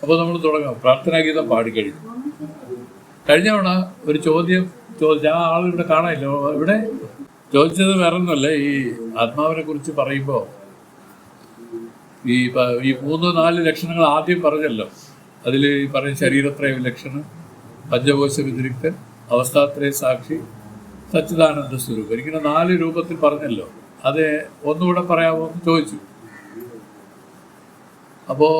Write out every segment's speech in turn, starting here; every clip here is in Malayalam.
അപ്പോൾ നമ്മൾ തുടങ്ങാം. പ്രാർത്ഥനാഗീതം പാടിക്കഴിഞ്ഞു. കഴിഞ്ഞ തവണ ഒരു ചോദ്യം ചോദിച്ച ആ ആളിവിടെ കാണാനില്ലോ. ഇവിടെ ചോദിച്ചത് വേറെ ഒന്നുമല്ല, ഈ ആത്മാവിനെ കുറിച്ച് പറയുമ്പോൾ ഈ 3-4 ലക്ഷണങ്ങൾ ആദ്യം പറഞ്ഞല്ലോ. അതിൽ ഈ പറഞ്ഞ ശരീരത്രയ ലക്ഷണം, പഞ്ചകോശ വ്യതിരിക്തൻ, അവസ്ഥാത്രയ സാക്ഷി, സച്ചിദാനന്ദ സ്വരൂപം, ഇങ്ങനെ 4 രൂപത്തിൽ പറഞ്ഞല്ലോ. അത് ഒന്നുകൂടെ പറയാമോ എന്ന് ചോദിച്ചു. അപ്പോൾ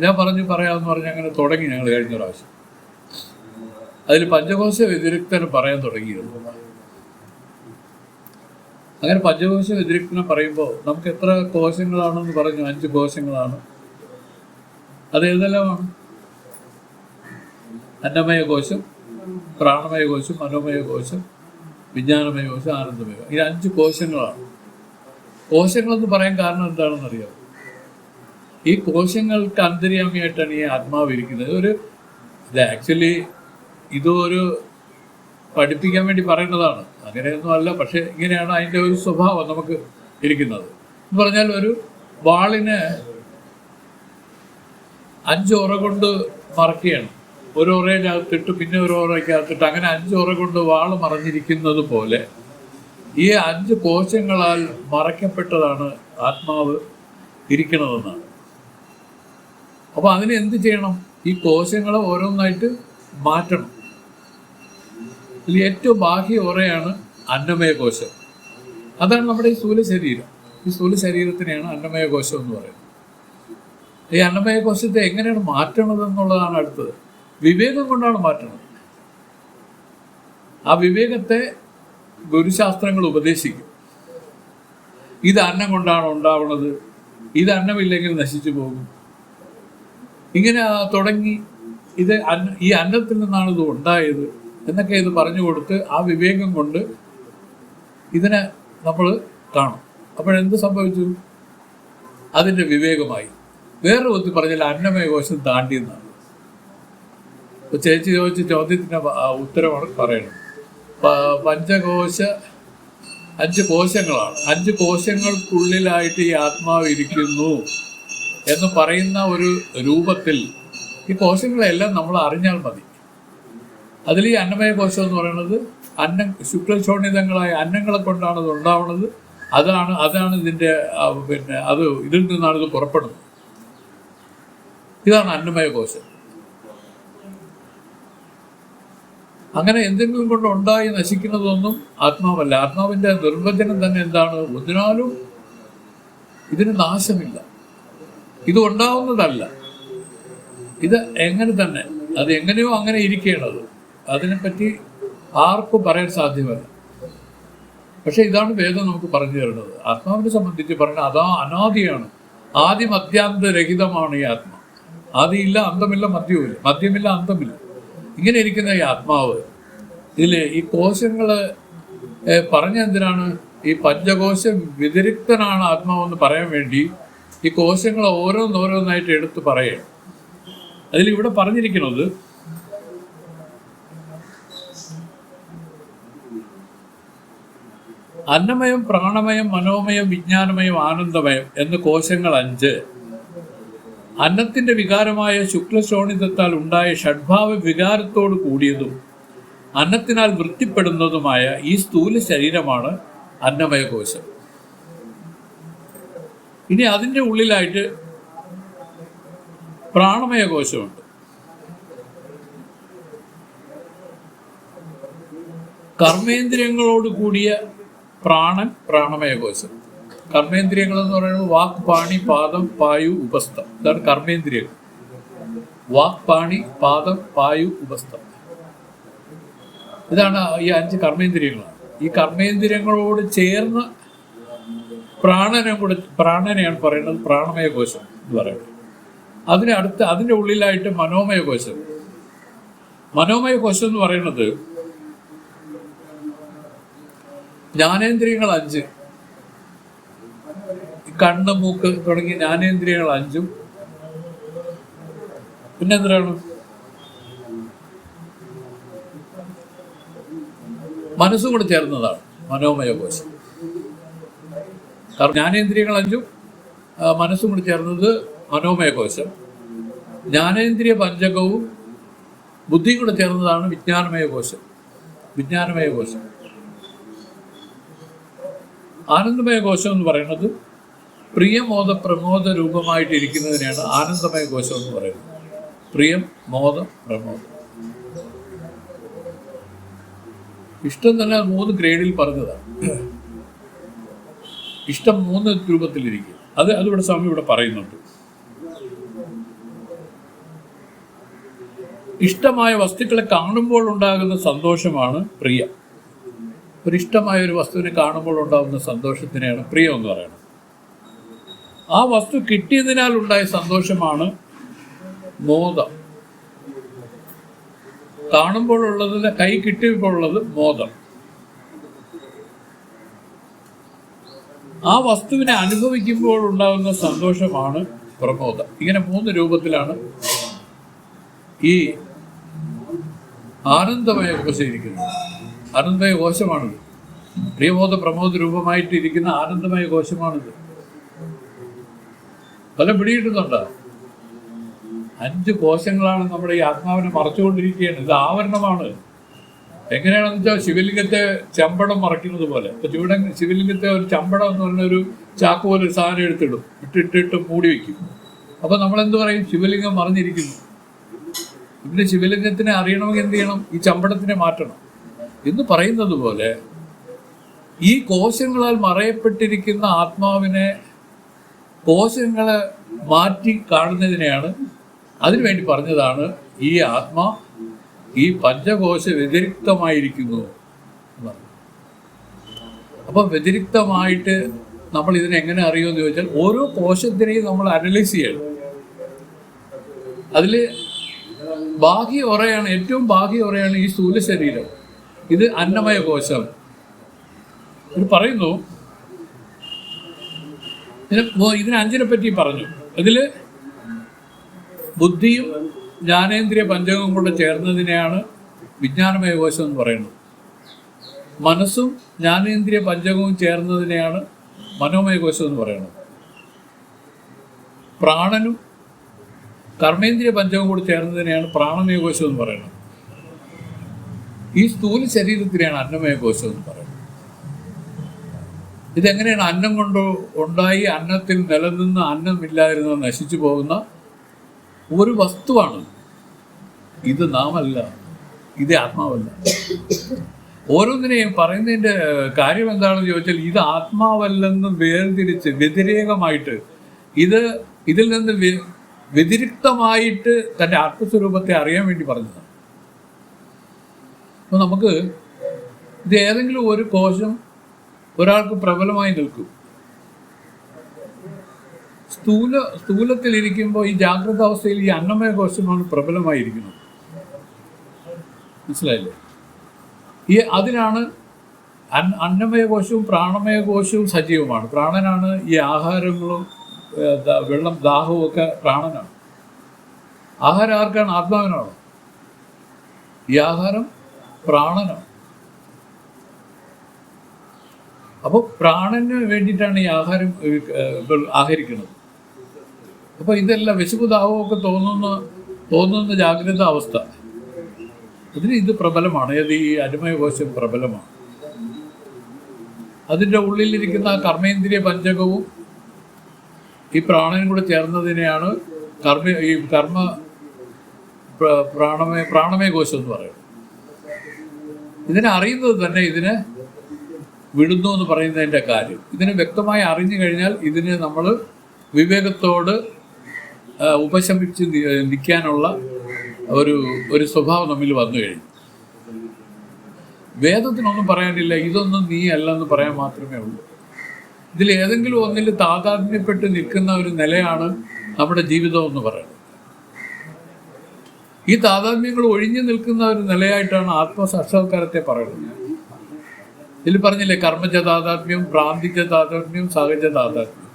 ഞാൻ പറയാമെന്ന് പറഞ്ഞ് അങ്ങനെ തുടങ്ങി ഞങ്ങൾ കഴിഞ്ഞ പ്രാവശ്യം. അതിൽ പഞ്ചകോശ വ്യതിരിക്തന് പറയാൻ തുടങ്ങിയിരുന്നു. അങ്ങനെ പഞ്ചകോശ വ്യതിരിക്തനെ പറയുമ്പോൾ നമുക്ക് എത്ര കോശങ്ങളാണെന്ന് പറഞ്ഞു? 5 കോശങ്ങളാണ്. അത് ഏതെല്ലാമാണ്? അന്നമയ കോശം, പ്രാണമയ കോശം, മനോമയ കോശം, വിജ്ഞാനമയ കോശം, ആനന്ദമയ കോശം. ഈ 5 കോശങ്ങളാണ്. കോശങ്ങളെന്ന് പറയാൻ കാരണം എന്താണെന്ന് അറിയാം? ഈ കോശങ്ങൾക്ക് അന്തര്യാമിയായിട്ടാണ് ഈ ആത്മാവ് ഇരിക്കുന്നത്. ഇത് ആക്ച്വലി ഇതൊരു പഠിപ്പിക്കാൻ വേണ്ടി പറയുന്നതാണ്, അങ്ങനെയൊന്നും അല്ല. പക്ഷെ ഇങ്ങനെയാണ് അതിൻ്റെ ഒരു സ്വഭാവം നമുക്ക് ഇരിക്കുന്നത്. എന്ന് പറഞ്ഞാൽ ഒരു വാളിനെ 5 ഉറ കൊണ്ട് മറക്കുകയാണ്. ഒരു ഉറയിനകത്തിട്ട് പിന്നെ ഒരു ഉറയ്ക്കകത്തിട്ട് അങ്ങനെ 5 ഉറ കൊണ്ട് വാള് മറഞ്ഞിരിക്കുന്നത് പോലെ ഈ 5 കോശങ്ങളാൽ മറയ്ക്കപ്പെട്ടതാണ് ആത്മാവ് ഇരിക്കണതെന്നാണ്. അപ്പോൾ അതിന് എന്ത് ചെയ്യണം? ഈ കോശങ്ങളെ ഓരോന്നായിട്ട് മാറ്റണം. ഇതിൽ ഏറ്റവും ബാഹ്യ ഉറയാണ് അന്നമയ കോശം. അതാണ് നമ്മുടെ ഈ സ്ഥൂല ശരീരം. ഈ സ്ഥൂല ശരീരത്തിനെയാണ് അന്നമയ കോശം എന്ന് പറയുന്നത്. ഈ അന്നമയ കോശത്തെ എങ്ങനെയാണ് മാറ്റണത് എന്നുള്ളതാണ് അടുത്തത്. വിവേകം കൊണ്ടാണ് മാറ്റണത്. ആ വിവേകത്തെ ഗുരുശാസ്ത്രങ്ങൾ ഉപദേശിക്കും. ഇത് അന്നം കൊണ്ടാണ് ഉണ്ടാവുന്നത്, ഇത് അന്നമില്ലെങ്കിൽ നശിച്ചു പോകും, ഇങ്ങനെ തുടങ്ങി ഈ അന്നത്തിൽ നിന്നാണ് ഇത് ഉണ്ടായത് എന്നൊക്കെ ഇത് പറഞ്ഞു കൊടുത്ത് ആ വിവേകം കൊണ്ട് ഇതിനെ നമ്മൾ കാണും. അപ്പോഴെന്ത് സംഭവിച്ചു? അതിൻ്റെ വിവേകമായി. വേറെ ഒത്തി പറഞ്ഞാൽ അന്നമയ കോശം താണ്ടിയെന്നാണ്. ഇപ്പോൾ ചേച്ചി ചോദിച്ച ചോദ്യത്തിൻ്റെ ഉത്തരമാണ് പറയണം. പഞ്ചകോശ 5 കോശങ്ങളാണ്. 5 കോശങ്ങൾക്കുള്ളിലായിട്ട് ഈ ആത്മാവ് ഇരിക്കുന്നു എന്ന് പറയുന്ന ഒരു രൂപത്തിൽ ഈ കോശങ്ങളെല്ലാം നമ്മൾ അറിഞ്ഞാൽ മതി. അതിൽ ഈ അന്നമയ കോശം എന്ന് പറയുന്നത് ശുക്ലശോണിതങ്ങളായ അന്നങ്ങളെ കൊണ്ടാണ് ഇത് ഉണ്ടാവുന്നത്. അതാണ് ഇതിൻ്റെ ഇതിൽ നിന്നാണ് ഇത് പുറപ്പെടുന്നത്. ഇതാണ് അന്നമയ കോശം. അങ്ങനെ എന്തെങ്കിലും കൊണ്ട് ഉണ്ടായി നശിക്കുന്നതൊന്നും ആത്മാവല്ല. ആത്മാവിൻ്റെ നിർവചനം തന്നെ എന്താണ്? ഒന്നിനാലും ഇതിന് നാശമില്ല. ഇത് ഉണ്ടാവുന്നതല്ല. ഇത് എങ്ങനെ തന്നെ അത് എങ്ങനെയോ അങ്ങനെ ഇരിക്കുകയാണത്. അതിനെപ്പറ്റി ആർക്കും പറയാൻ സാധ്യമല്ല. പക്ഷെ ഇതാണ് വേദം നമുക്ക് പറഞ്ഞു തരുന്നത്. ആത്മാവിനെ സംബന്ധിച്ച് പറഞ്ഞാൽ അതാ അനാദിയാണ്. ആദിമധ്യാന്തരഹിതമാണ് ഈ ആത്മാ. ആദിയില്ല, അന്തമില്ല, മദ്യമില്ല, അന്തമില്ല. ഇങ്ങനെ ഇരിക്കുന്ന ഈ ആത്മാവ് ഇതിൽ ഈ കോശങ്ങള് പറഞ്ഞെന്തിനാണ്? ഈ പഞ്ചകോശ വ്യതിരിക്തനാണ് ആത്മാവെന്ന് പറയാൻ വേണ്ടി ഈ കോശങ്ങൾ ഓരോന്നോരോന്നായിട്ട് എടുത്ത് പറയുക. അതിലിവിടെ പറഞ്ഞിരിക്കുന്നത് അന്നമയം, പ്രാണമയം, മനോമയം, വിജ്ഞാനമയം, ആനന്ദമയം എന്ന് കോശങ്ങൾ 5 അന്നത്തിന്റെ വികാരമായ ശുക്ലശോണിതത്താൽ ഉണ്ടായ ഷഡ്ഭാവ വികാരത്തോട് കൂടിയതും അന്നത്തിനാൽ വൃത്തിപ്പെടുന്നതുമായ ഈ സ്ഥൂല ശരീരമാണ് അന്നമയ കോശം. ഇനി അതിൻ്റെ ഉള്ളിലായിട്ട് പ്രാണമയ കോശമുണ്ട്. കർമ്മേന്ദ്രിയങ്ങളോട് കൂടിയ പ്രാണമയ കോശം. കർമ്മേന്ദ്രിയങ്ങൾ എന്ന് പറയുന്നത് വാക്, പാണി, പാദം, പായു, ഉപസ്ഥം. ഇതാണ് കർമ്മേന്ദ്രിയങ്ങൾ. വാക്, പാണി, പാദം, പായു, ഉപസ്ഥം. ഇതാണ് ഈ 5 കർമ്മേന്ദ്രിയങ്ങളാണ്. ഈ കർമ്മേന്ദ്രിയങ്ങളോട് ചേർന്ന് പ്രാണനെയാണ് പറയുന്നത് പ്രാണമയ കോശം എന്ന് പറയുന്നത്. അതിൻ്റെ ഉള്ളിലായിട്ട് മനോമയ കോശം. മനോമയ കോശം എന്ന് പറയുന്നത് ജ്ഞാനേന്ദ്രിയങ്ങൾ 5, കണ്ണ്, മൂക്ക് തുടങ്ങിയ ജ്ഞാനേന്ദ്രിയങ്ങൾ 5 പിന്നെ എന്തിനാണ് മനസ്സും കൂടെ ചേർന്നതാണ് മനോമയ കോശം. കാരണം ജ്ഞാനേന്ദ്രിയങ്ങൾ 5 മനസ്സും കൂടി ചേർന്നത് മനോമയ കോശം. ജ്ഞാനേന്ദ്രിയ പഞ്ചകവും ബുദ്ധിയും കൂടെ ചേർന്നതാണ് വിജ്ഞാനമയ കോശം. വിജ്ഞാനമയ കോശം. ആനന്ദമയ കോശം എന്ന് പറയുന്നത് പ്രിയമോദ പ്രമോദ രൂപമായിട്ടിരിക്കുന്നതിനെയാണ് ആനന്ദമയ കോശം എന്ന് പറയുന്നത്. പ്രിയം, മോദം, പ്രമോദം. ഇഷ്ടം തന്നെ 3 ഗ്രേഡിൽ പറഞ്ഞതാണ്. ഇഷ്ടം 3 രൂപത്തിലിരിക്കും. അതിവിടെ സ്വാമി ഇവിടെ പറയുന്നുണ്ട്. ഇഷ്ടമായ വസ്തുക്കളെ കാണുമ്പോൾ ഉണ്ടാകുന്ന സന്തോഷമാണ് പ്രിയം. ഒരിഷ്ടമായ ഒരു വസ്തുവിനെ കാണുമ്പോൾ ഉണ്ടാകുന്ന സന്തോഷത്തിനെയാണ് പ്രിയം എന്ന് പറയുന്നത്. ആ വസ്തു കിട്ടിയതിനാൽ ഉണ്ടായ സന്തോഷമാണ് മോദം. കാണുമ്പോഴുള്ളതിന് കൈ കിട്ടിയപ്പോഴുള്ളത് മോദം. ആ വസ്തുവിനെ അനുഭവിക്കുമ്പോൾ ഉണ്ടാകുന്ന സന്തോഷമാണ് പ്രമോദം. ഇങ്ങനെ 3 രൂപത്തിലാണ് ഈ ആനന്ദമയ കോശം ഇരിക്കുന്നത്. ആനന്ദമയ കോശമാണിത്. പ്രിയമോദ പ്രമോദ രൂപമായിട്ടിരിക്കുന്ന ആനന്ദമയ കോശമാണിത്. പല പിടികിട്ടുന്നുണ്ടോ? 5 കോശങ്ങളാണ് നമ്മുടെ ഈ ആത്മാവിനെ മറച്ചുകൊണ്ടിരിക്കുകയാണ്. ഇത് ആവരണമാണ്. എങ്ങനെയാണെന്ന് വെച്ചാൽ ശിവലിംഗത്തെ ചമ്പടം മറയ്ക്കുന്നത് പോലെ. ഇപ്പൊ ശിവലിംഗത്തെ ഒരു ചമ്പടം എന്ന് പറഞ്ഞൊരു ചാക്ക് പോലെ ഒരു സാധനം എടുത്തിടും, ഇട്ടിട്ട് മൂടി വയ്ക്കും. അപ്പൊ നമ്മളെന്ത് പറയും? ശിവലിംഗം മറിഞ്ഞിരിക്കുന്നു. ഇതിന്റെ ശിവലിംഗത്തിനെ അറിയണമെങ്കിൽ എന്ത് ചെയ്യണം? ഈ ചമ്പടത്തിനെ മാറ്റണം എന്ന് പറയുന്നത് പോലെ ഈ കോശങ്ങളാൽ മറയപ്പെട്ടിരിക്കുന്ന ആത്മാവിനെ കോശങ്ങളെ മാറ്റി കാണുന്നതിനെയാണ്, അതിനുവേണ്ടി പറഞ്ഞതാണ് ഈ ആത്മാ ഈ പഞ്ചകോശ വ്യതിരിക്തമായിരിക്കുന്നു. അപ്പം വ്യതിരിക്തമായിട്ട് നമ്മൾ ഇതിനെ എങ്ങനെ അറിയുമെന്ന് ചോദിച്ചാൽ ഓരോ കോശത്തിനെയും നമ്മൾ അനലൈസ് ചെയ്യണം. അതിൽ ബാഹ്യ ഒറയാണ്, ഏറ്റവും ബാഹ്യ ഒറയാണ് ഈ സ്ഥൂല ശരീരം. ഇത് അന്നമയ കോശം. ഇത് പറയുന്നു. ഇതിന് 5നെ പറ്റി പറഞ്ഞു. ഇതിൽ ബുദ്ധിയും ജ്ഞാനേന്ദ്രിയ പഞ്ചകവും കൂടെ ചേർന്നതിനെയാണ് വിജ്ഞാനമയ കോശം എന്ന് പറയുന്നത്. മനസ്സും ജ്ഞാനേന്ദ്രിയ പഞ്ചകവും ചേർന്നതിനെയാണ് മനോമയ കോശം എന്ന് പറയുന്നത്. പ്രാണനും കർമ്മേന്ദ്രിയ പഞ്ചകവും കൂടി ചേർന്നതിനെയാണ് പ്രാണമയ കോശം എന്ന് പറയുന്നത്. ഈ സ്ഥൂല ശരീരത്തിനെയാണ് അന്നമയ കോശം എന്ന് പറയുന്നത്. ഇതെങ്ങനെയാണ്? അന്നം കൊണ്ട് ഉണ്ടായി അന്നത്തിൽ നിലനിന്ന് അന്നമില്ലാതിരുന്ന നശിച്ചു പോകുന്ന ഒരു വസ്തുവാണ്. ഇത് നാമല്ല, ഇത് ആത്മാവല്ല. ഓരോന്നിനെയും പറയുന്നതിൻ്റെ കാര്യം എന്താണെന്ന് ചോദിച്ചാൽ ഇത് ആത്മാവല്ലെന്ന് വേർതിരിച്ച് വ്യതിരേകമായിട്ട് ഇതിൽ നിന്ന് വ്യതിരിക്തമായിട്ട് തൻ്റെ ആത്മസ്വരൂപത്തെ അറിയാൻ വേണ്ടി പറഞ്ഞതാണ്. അപ്പോൾ നമുക്ക് ഇത് ഏതെങ്കിലും ഒരു കോശം ഒരാൾക്ക് പ്രബലമായി നിൽക്കും. സ്ഥൂലത്തിലിരിക്കുമ്പോൾ ഈ ജാഗ്രത അവസ്ഥയിൽ ഈ അന്നമയ കോശമാണ് പ്രബലമായിരിക്കുന്നത്. മനസ്സിലായില്ലേ? അതിനാണ് അന്നമയ കോശവും പ്രാണമയ കോശവും സജീവമാണ്. പ്രാണനാണ് ഈ ആഹാരങ്ങളും വെള്ളം ദാഹവും ഒക്കെ പ്രാണനാണ്. ആഹാരം ആർക്കാണ്? ആത്മാവിനാണ്. ഈ ആഹാരം പ്രാണനാണ്. അപ്പോൾ പ്രാണന് വേണ്ടിയിട്ടാണ് ഈ ആഹാരം ആഹരിക്കുന്നത്. അപ്പോൾ ഇതെല്ലാം വിശപ്പ് ദാഹമൊക്കെ തോന്നുന്ന ജാഗ്രത അവസ്ഥ, അതിന് ഇത് പ്രബലമാണ്. ഏത്? ഈ അന്നമയ കോശം പ്രബലമാണ്. അതിൻ്റെ ഉള്ളിലിരിക്കുന്ന കർമ്മേന്ദ്രിയ പഞ്ചകവും ഈ പ്രാണനും കൂടെ ചേർന്നതിനെയാണ് പ്രാണമയ കോശം എന്ന് പറയുന്നത്. ഇതിനെ അറിയുന്നത് തന്നെ ഇതിനെ വിടുന്നു എന്ന് പറയുന്നതിൻ്റെ കാര്യം. ഇതിനെ വ്യക്തമായി അറിഞ്ഞു കഴിഞ്ഞാൽ ഇതിന് നമ്മൾ വിവേകത്തോട് ഉപശമിച്ച് നിൽക്കാനുള്ള ഒരു സ്വഭാവം നമ്മിൽ വന്നു കഴിഞ്ഞു. വേദത്തിനൊന്നും പറയാനില്ല, ഇതൊന്നും നീ അല്ലെന്ന് പറയാൻ മാത്രമേ ഉള്ളൂ. ഇതിൽ ഏതെങ്കിലും ഒന്നിൽ താതാത്മ്യപ്പെട്ട് നിൽക്കുന്ന ഒരു നിലയാണ് നമ്മുടെ ജീവിതം എന്ന് പറയുന്നത്. ഈ താതാത്മ്യങ്ങൾ ഒഴിഞ്ഞു നിൽക്കുന്ന ഒരു നിലയായിട്ടാണ് ആത്മസാക്ഷാത്കാരത്തെ പറയുന്നത്. ഇതിൽ പറഞ്ഞില്ലേ, കർമ്മജ താതാത്മ്യം, ഭ്രാന്തിജ താതാത്മ്യം, സഹജ താതാത്മ്യം.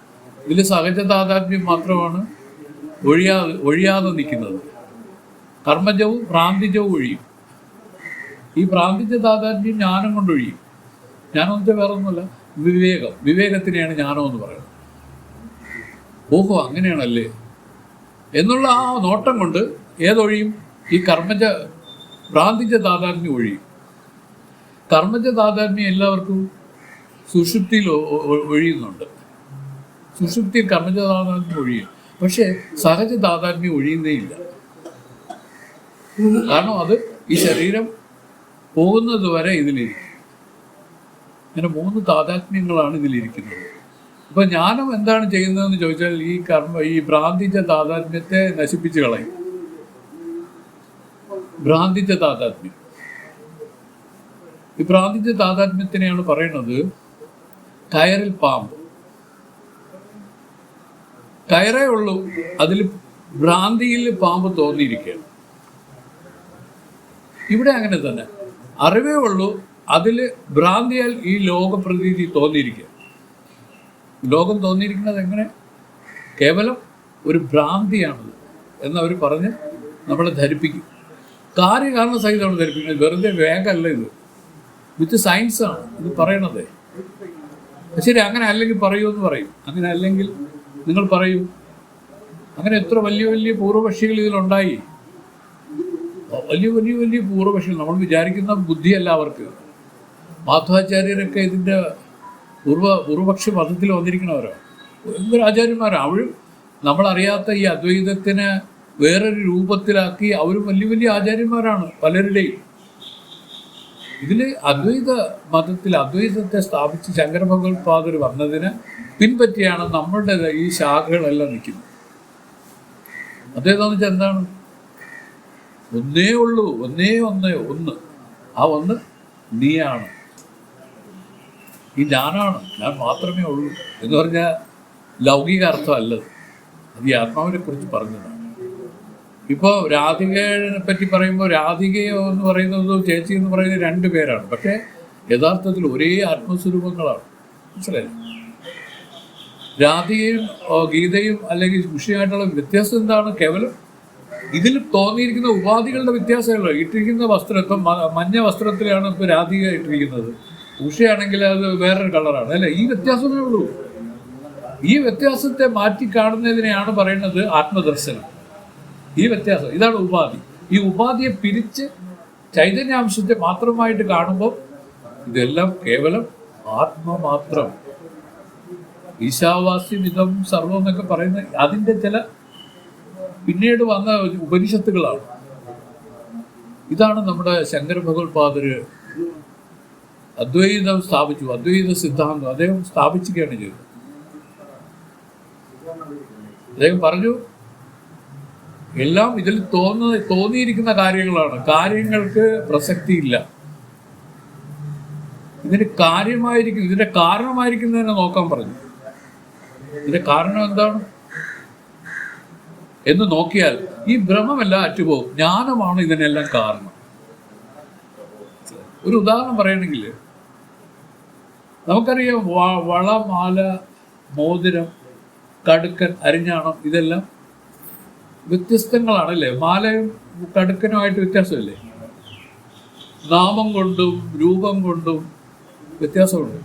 ഇതിൽ സഹജ താതാത്മ്യം മാത്രമാണ് ഒഴിയാതെ നിൽക്കുന്നത്. കർമ്മജവും ഭ്രാന്തിജവും ഒഴിയും. ഈ ഭ്രാന്തിജ താതാത്മ്യം ജ്ഞാനം കൊണ്ടൊഴിയും. ജ്ഞാനം എന്ന് വെച്ചാൽ വേറെ ഒന്നുമല്ല, വിവേകത്തിനെയാണ് ജ്ഞാനം എന്ന് പറയുന്നത്. ഓഹോ, അങ്ങനെയാണല്ലേ എന്നുള്ള ആ നോട്ടം കൊണ്ട് ഏതൊഴിയും? ഈ ഭ്രാന്തിജ താതാത്മ്യം ഒഴിയും. കർമ്മജ താതാത്മ്യം എല്ലാവർക്കും സുഷുപ്തിയിൽ ഒഴിയുന്നുണ്ട്. സുഷുപ്തിയിൽ കർമ്മജ താതാത്മ്യം ഒഴിയും. പക്ഷേ സഹജ താതാത്മ്യം ഒഴിയുന്നേ ഇല്ല. കാരണം അത് ഈ ശരീരം പോകുന്നത് വരെ ഇതിലിരിക്കും. ഇങ്ങനെ 3 താതാത്മ്യങ്ങളാണ് ഇതിലിരിക്കുന്നത്. ഇപ്പൊ ജ്ഞാനം എന്താണ് ചെയ്യുന്നതെന്ന് ചോദിച്ചാൽ ഈ ഭ്രാന്തിച്ച താതാത്മ്യത്തെ നശിപ്പിച്ച് കളയും. ഭ്രാന്തിച്ച താതാത്മ്യം, ഈ ഭ്രാന്തിച്ച താതാത്മ്യത്തിനെയാണ് പറയുന്നത് കയറിൽ പാമ്പ്. കയറേ ഉള്ളൂ, അതിൽ ഭ്രാന്തിയിൽ പാമ്പ് തോന്നിയിരിക്കുകയാണ്. ഇവിടെ അങ്ങനെ തന്നെ, അറിവേ ഉള്ളൂ, അതിൽ ഭ്രാന്തിയാൽ ഈ ലോകപ്രതീതി തോന്നിയിരിക്കുക. ലോകം തോന്നിയിരിക്കുന്നത് എങ്ങനെ? കേവലം ഒരു ഭ്രാന്തിയാണത് എന്നവർ പറഞ്ഞ് നമ്മളെ ധരിപ്പിക്കും. കാര്യകാരണ സഹിതമാണ് ധരിപ്പിക്കുന്നത്. വെറുതെ വേഗമല്ല ഇത്, വിത്ത് സയൻസാണ് ഇത് പറയണത്. ശരി, അങ്ങനെ അല്ലെങ്കിൽ പറയൂ എന്ന് പറയും. അങ്ങനെ അല്ലെങ്കിൽ നിങ്ങൾ പറയൂ. അങ്ങനെ എത്ര വലിയ വലിയ പൂർവപക്ഷികൾ ഇതിലുണ്ടായി. വലിയ വലിയ വലിയ പൂർവപക്ഷികൾ. നമ്മൾ വിചാരിക്കുന്ന ബുദ്ധിയല്ല അവർക്ക്. മാധവാചാര്യരൊക്കെ ഇതിൻ്റെ പൂർവപക്ഷ മതത്തിൽ വന്നിരിക്കുന്നവരാണ്. ഭയങ്കര ആചാര്യന്മാരാണ്. അവരും നമ്മളറിയാത്ത ഈ അദ്വൈതത്തിന് വേറൊരു രൂപത്തിലാക്കി അവരും വലിയ വലിയ ആചാര്യന്മാരാണ് പലരുടെയും. ഇതിൽ അദ്വൈത മതത്തിൽ അദ്വൈതത്തെ സ്ഥാപിച്ച് ശങ്കരഭഗവത്പാദർ വന്നതിന് പിൻപറ്റിയാണ് നമ്മളുടെ ഈ ശാഖകളെല്ലാം നിൽക്കുന്നത്. അതേതാണെന്ന് വെച്ചാൽ എന്താണ്? ഒന്നേ ഉള്ളൂ, ഒന്ന്. ആ ഒന്ന് നീയാണ്. ഈ ഞാനാണ്, ഞാൻ മാത്രമേ ഉള്ളൂ എന്ന് പറഞ്ഞാൽ ലൗകിക അർത്ഥമല്ലത്. അത് ഈ ആത്മാവിനെ കുറിച്ച് പറഞ്ഞതാണ്. ഇപ്പോൾ രാധികയെ പറ്റി പറയുമ്പോൾ രാധികയോ എന്ന് പറയുന്നതും ചേച്ചി എന്ന് പറയുന്നത് 2 പേരാണ്. പക്ഷേ യഥാർത്ഥത്തിൽ ഒരേ ആത്മസ്വരൂപങ്ങളാണ്. മനസ്സിലായി? രാധികയും ഗീതയും അല്ലെങ്കിൽ ഉഷയായിട്ടുള്ള വ്യത്യാസം എന്താണ്? കേവലം ഇതിൽ തോന്നിയിരിക്കുന്ന ഉപാധികളുടെ വ്യത്യാസമല്ലോ. ഇട്ടിരിക്കുന്ന വസ്ത്രം, ഇപ്പം മഞ്ഞ വസ്ത്രത്തിലാണ് ഇപ്പോൾ രാധിക ഇട്ടിരിക്കുന്നത്. ഉഷയാണെങ്കിൽ അത് വേറൊരു കളറാണ്, അല്ലേ? ഈ വ്യത്യാസമേ ഉള്ളൂ. ഈ വ്യത്യാസത്തെ മാറ്റി കാണുന്നതിനെയാണ് പറയുന്നത് ആത്മദർശനം. ഈ വ്യത്യാസം, ഇതാണ് ഉപാധി. ഈ ഉപാധിയെ പിരിച്ച് ചൈതന്യാംശത്തെ മാത്രമായിട്ട് കാണുമ്പോൾ ഇതെല്ലാം കേവലം ആത്മമാത്രം. ഈശാവാസ്യമിതം സർവം എന്നൊക്കെ പറയുന്ന അതിൻ്റെ ചില പിന്നീട് വന്ന ഉപനിഷത്തുകളാണ്. ഇതാണ് നമ്മുടെ ശങ്കരഭഗവത്പാദർ അദ്വൈതം സ്ഥാപിച്ചു. അദ്വൈത സിദ്ധാന്തം അദ്ദേഹം സ്ഥാപിക്കുകയാണ് ചെയ്തത്. അദ്ദേഹം പറഞ്ഞു, എല്ലാം ഇതിൽ തോന്നിയിരിക്കുന്ന കാര്യങ്ങളാണ്. കാര്യങ്ങൾക്ക് പ്രസക്തിയില്ല. ഇതിന് ഇതിന്റെ കാരണമായിരിക്കുന്നതിനെ നോക്കാൻ പറഞ്ഞു. ഇതിന്റെ കാരണം എന്താണ് എന്ന് നോക്കിയാൽ ഈ ഭ്രമമെല്ലാം അറ്റുപോകും. ജ്ഞാനമാണ് ഇതിനെല്ലാം കാരണം. ഒരു ഉദാഹരണം പറയുകയാണെങ്കിൽ നമുക്കറിയാം, വള, മാല, മോതിരം, കടുക്കൻ, അരിഞ്ഞാണം ഇതെല്ലാം വ്യത്യസ്തങ്ങളാണല്ലേ? മാലയും കടുക്കനുമായിട്ട് വ്യത്യാസമല്ലേ? നാമം കൊണ്ടും രൂപം കൊണ്ടും വ്യത്യാസമുണ്ട്.